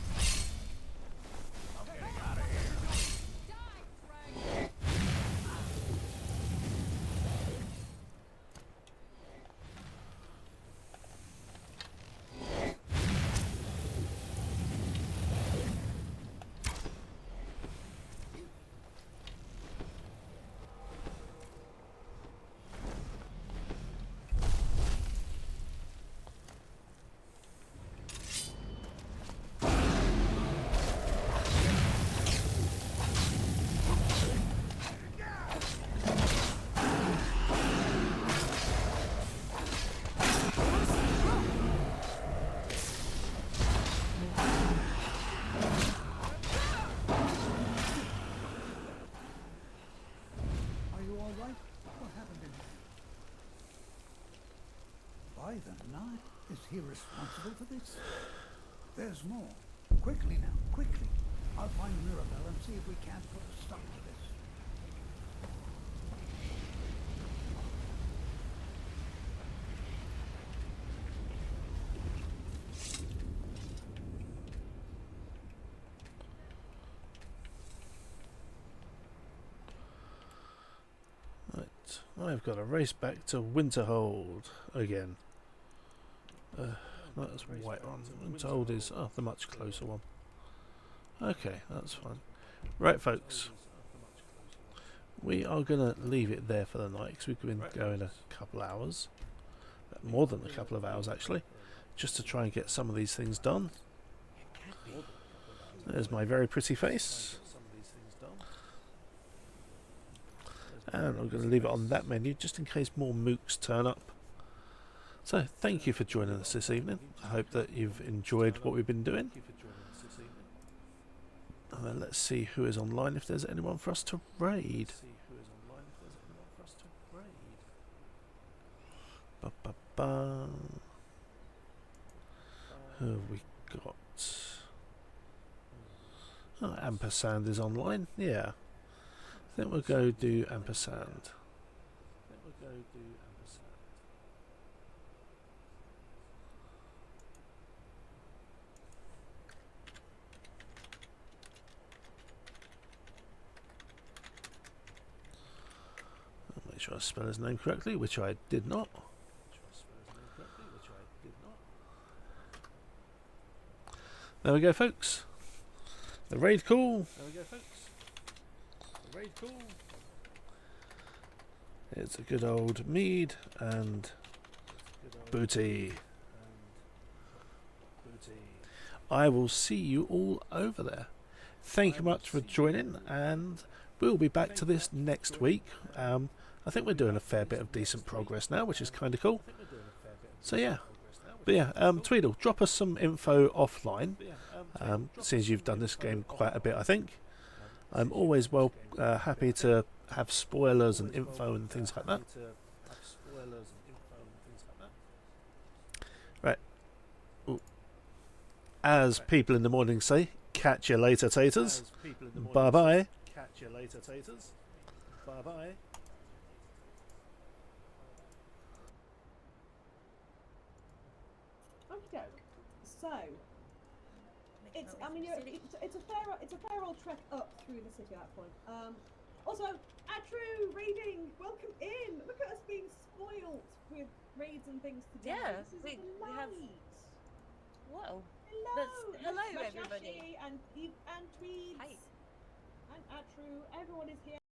I'm getting out of here. By the night, is he responsible for this? There's more. Quickly now, quickly. I'll find Mirabelle and see if we can't put a stop to this. Right, I've got to race back to Winterhold again. Not as white one. Winterhold is the much closer one. Okay, that's fine. Right, folks. We are going to leave it there for the night because we've been going a couple hours. More than a couple of hours, actually. Just to try and get some of these things done. There's my very pretty face. And I'm going to leave it on that menu just in case more mooks turn up. So thank you for joining us this evening. I hope that you've enjoyed what we've been doing. And then let's see who is online, if there's anyone for us to raid. Ba, ba, ba. Who have we got? Oh, Ampersand is online. Yeah. I think we'll go do Ampersand. I'll make sure I spell his name correctly, which I did not. There we go, folks. The raid call. There we go, folks. The raid call. It's a good old mead and booty. I will see you all over there. thank you much for joining, and we'll be back to this next week. I think we're doing a fair bit of decent progress now, which is kind of cool. So yeah. But yeah, Tweedle, drop us some info offline, since you've done this game quite a bit, I think. I'm always happy to have spoilers and info and things like that. Right. Ooh. As people in the morning say, catch you later, taters. Bye-bye. Catch you later, taters. Bye-bye. So, I mean, it's a fair old trek up through the city at that point. Also, Atru, raiding, welcome in. Look at us being spoiled with raids and things to do. Yeah, this is we have. Whoa. Hello, everybody. And Tweeds, and Atru. Everyone is here.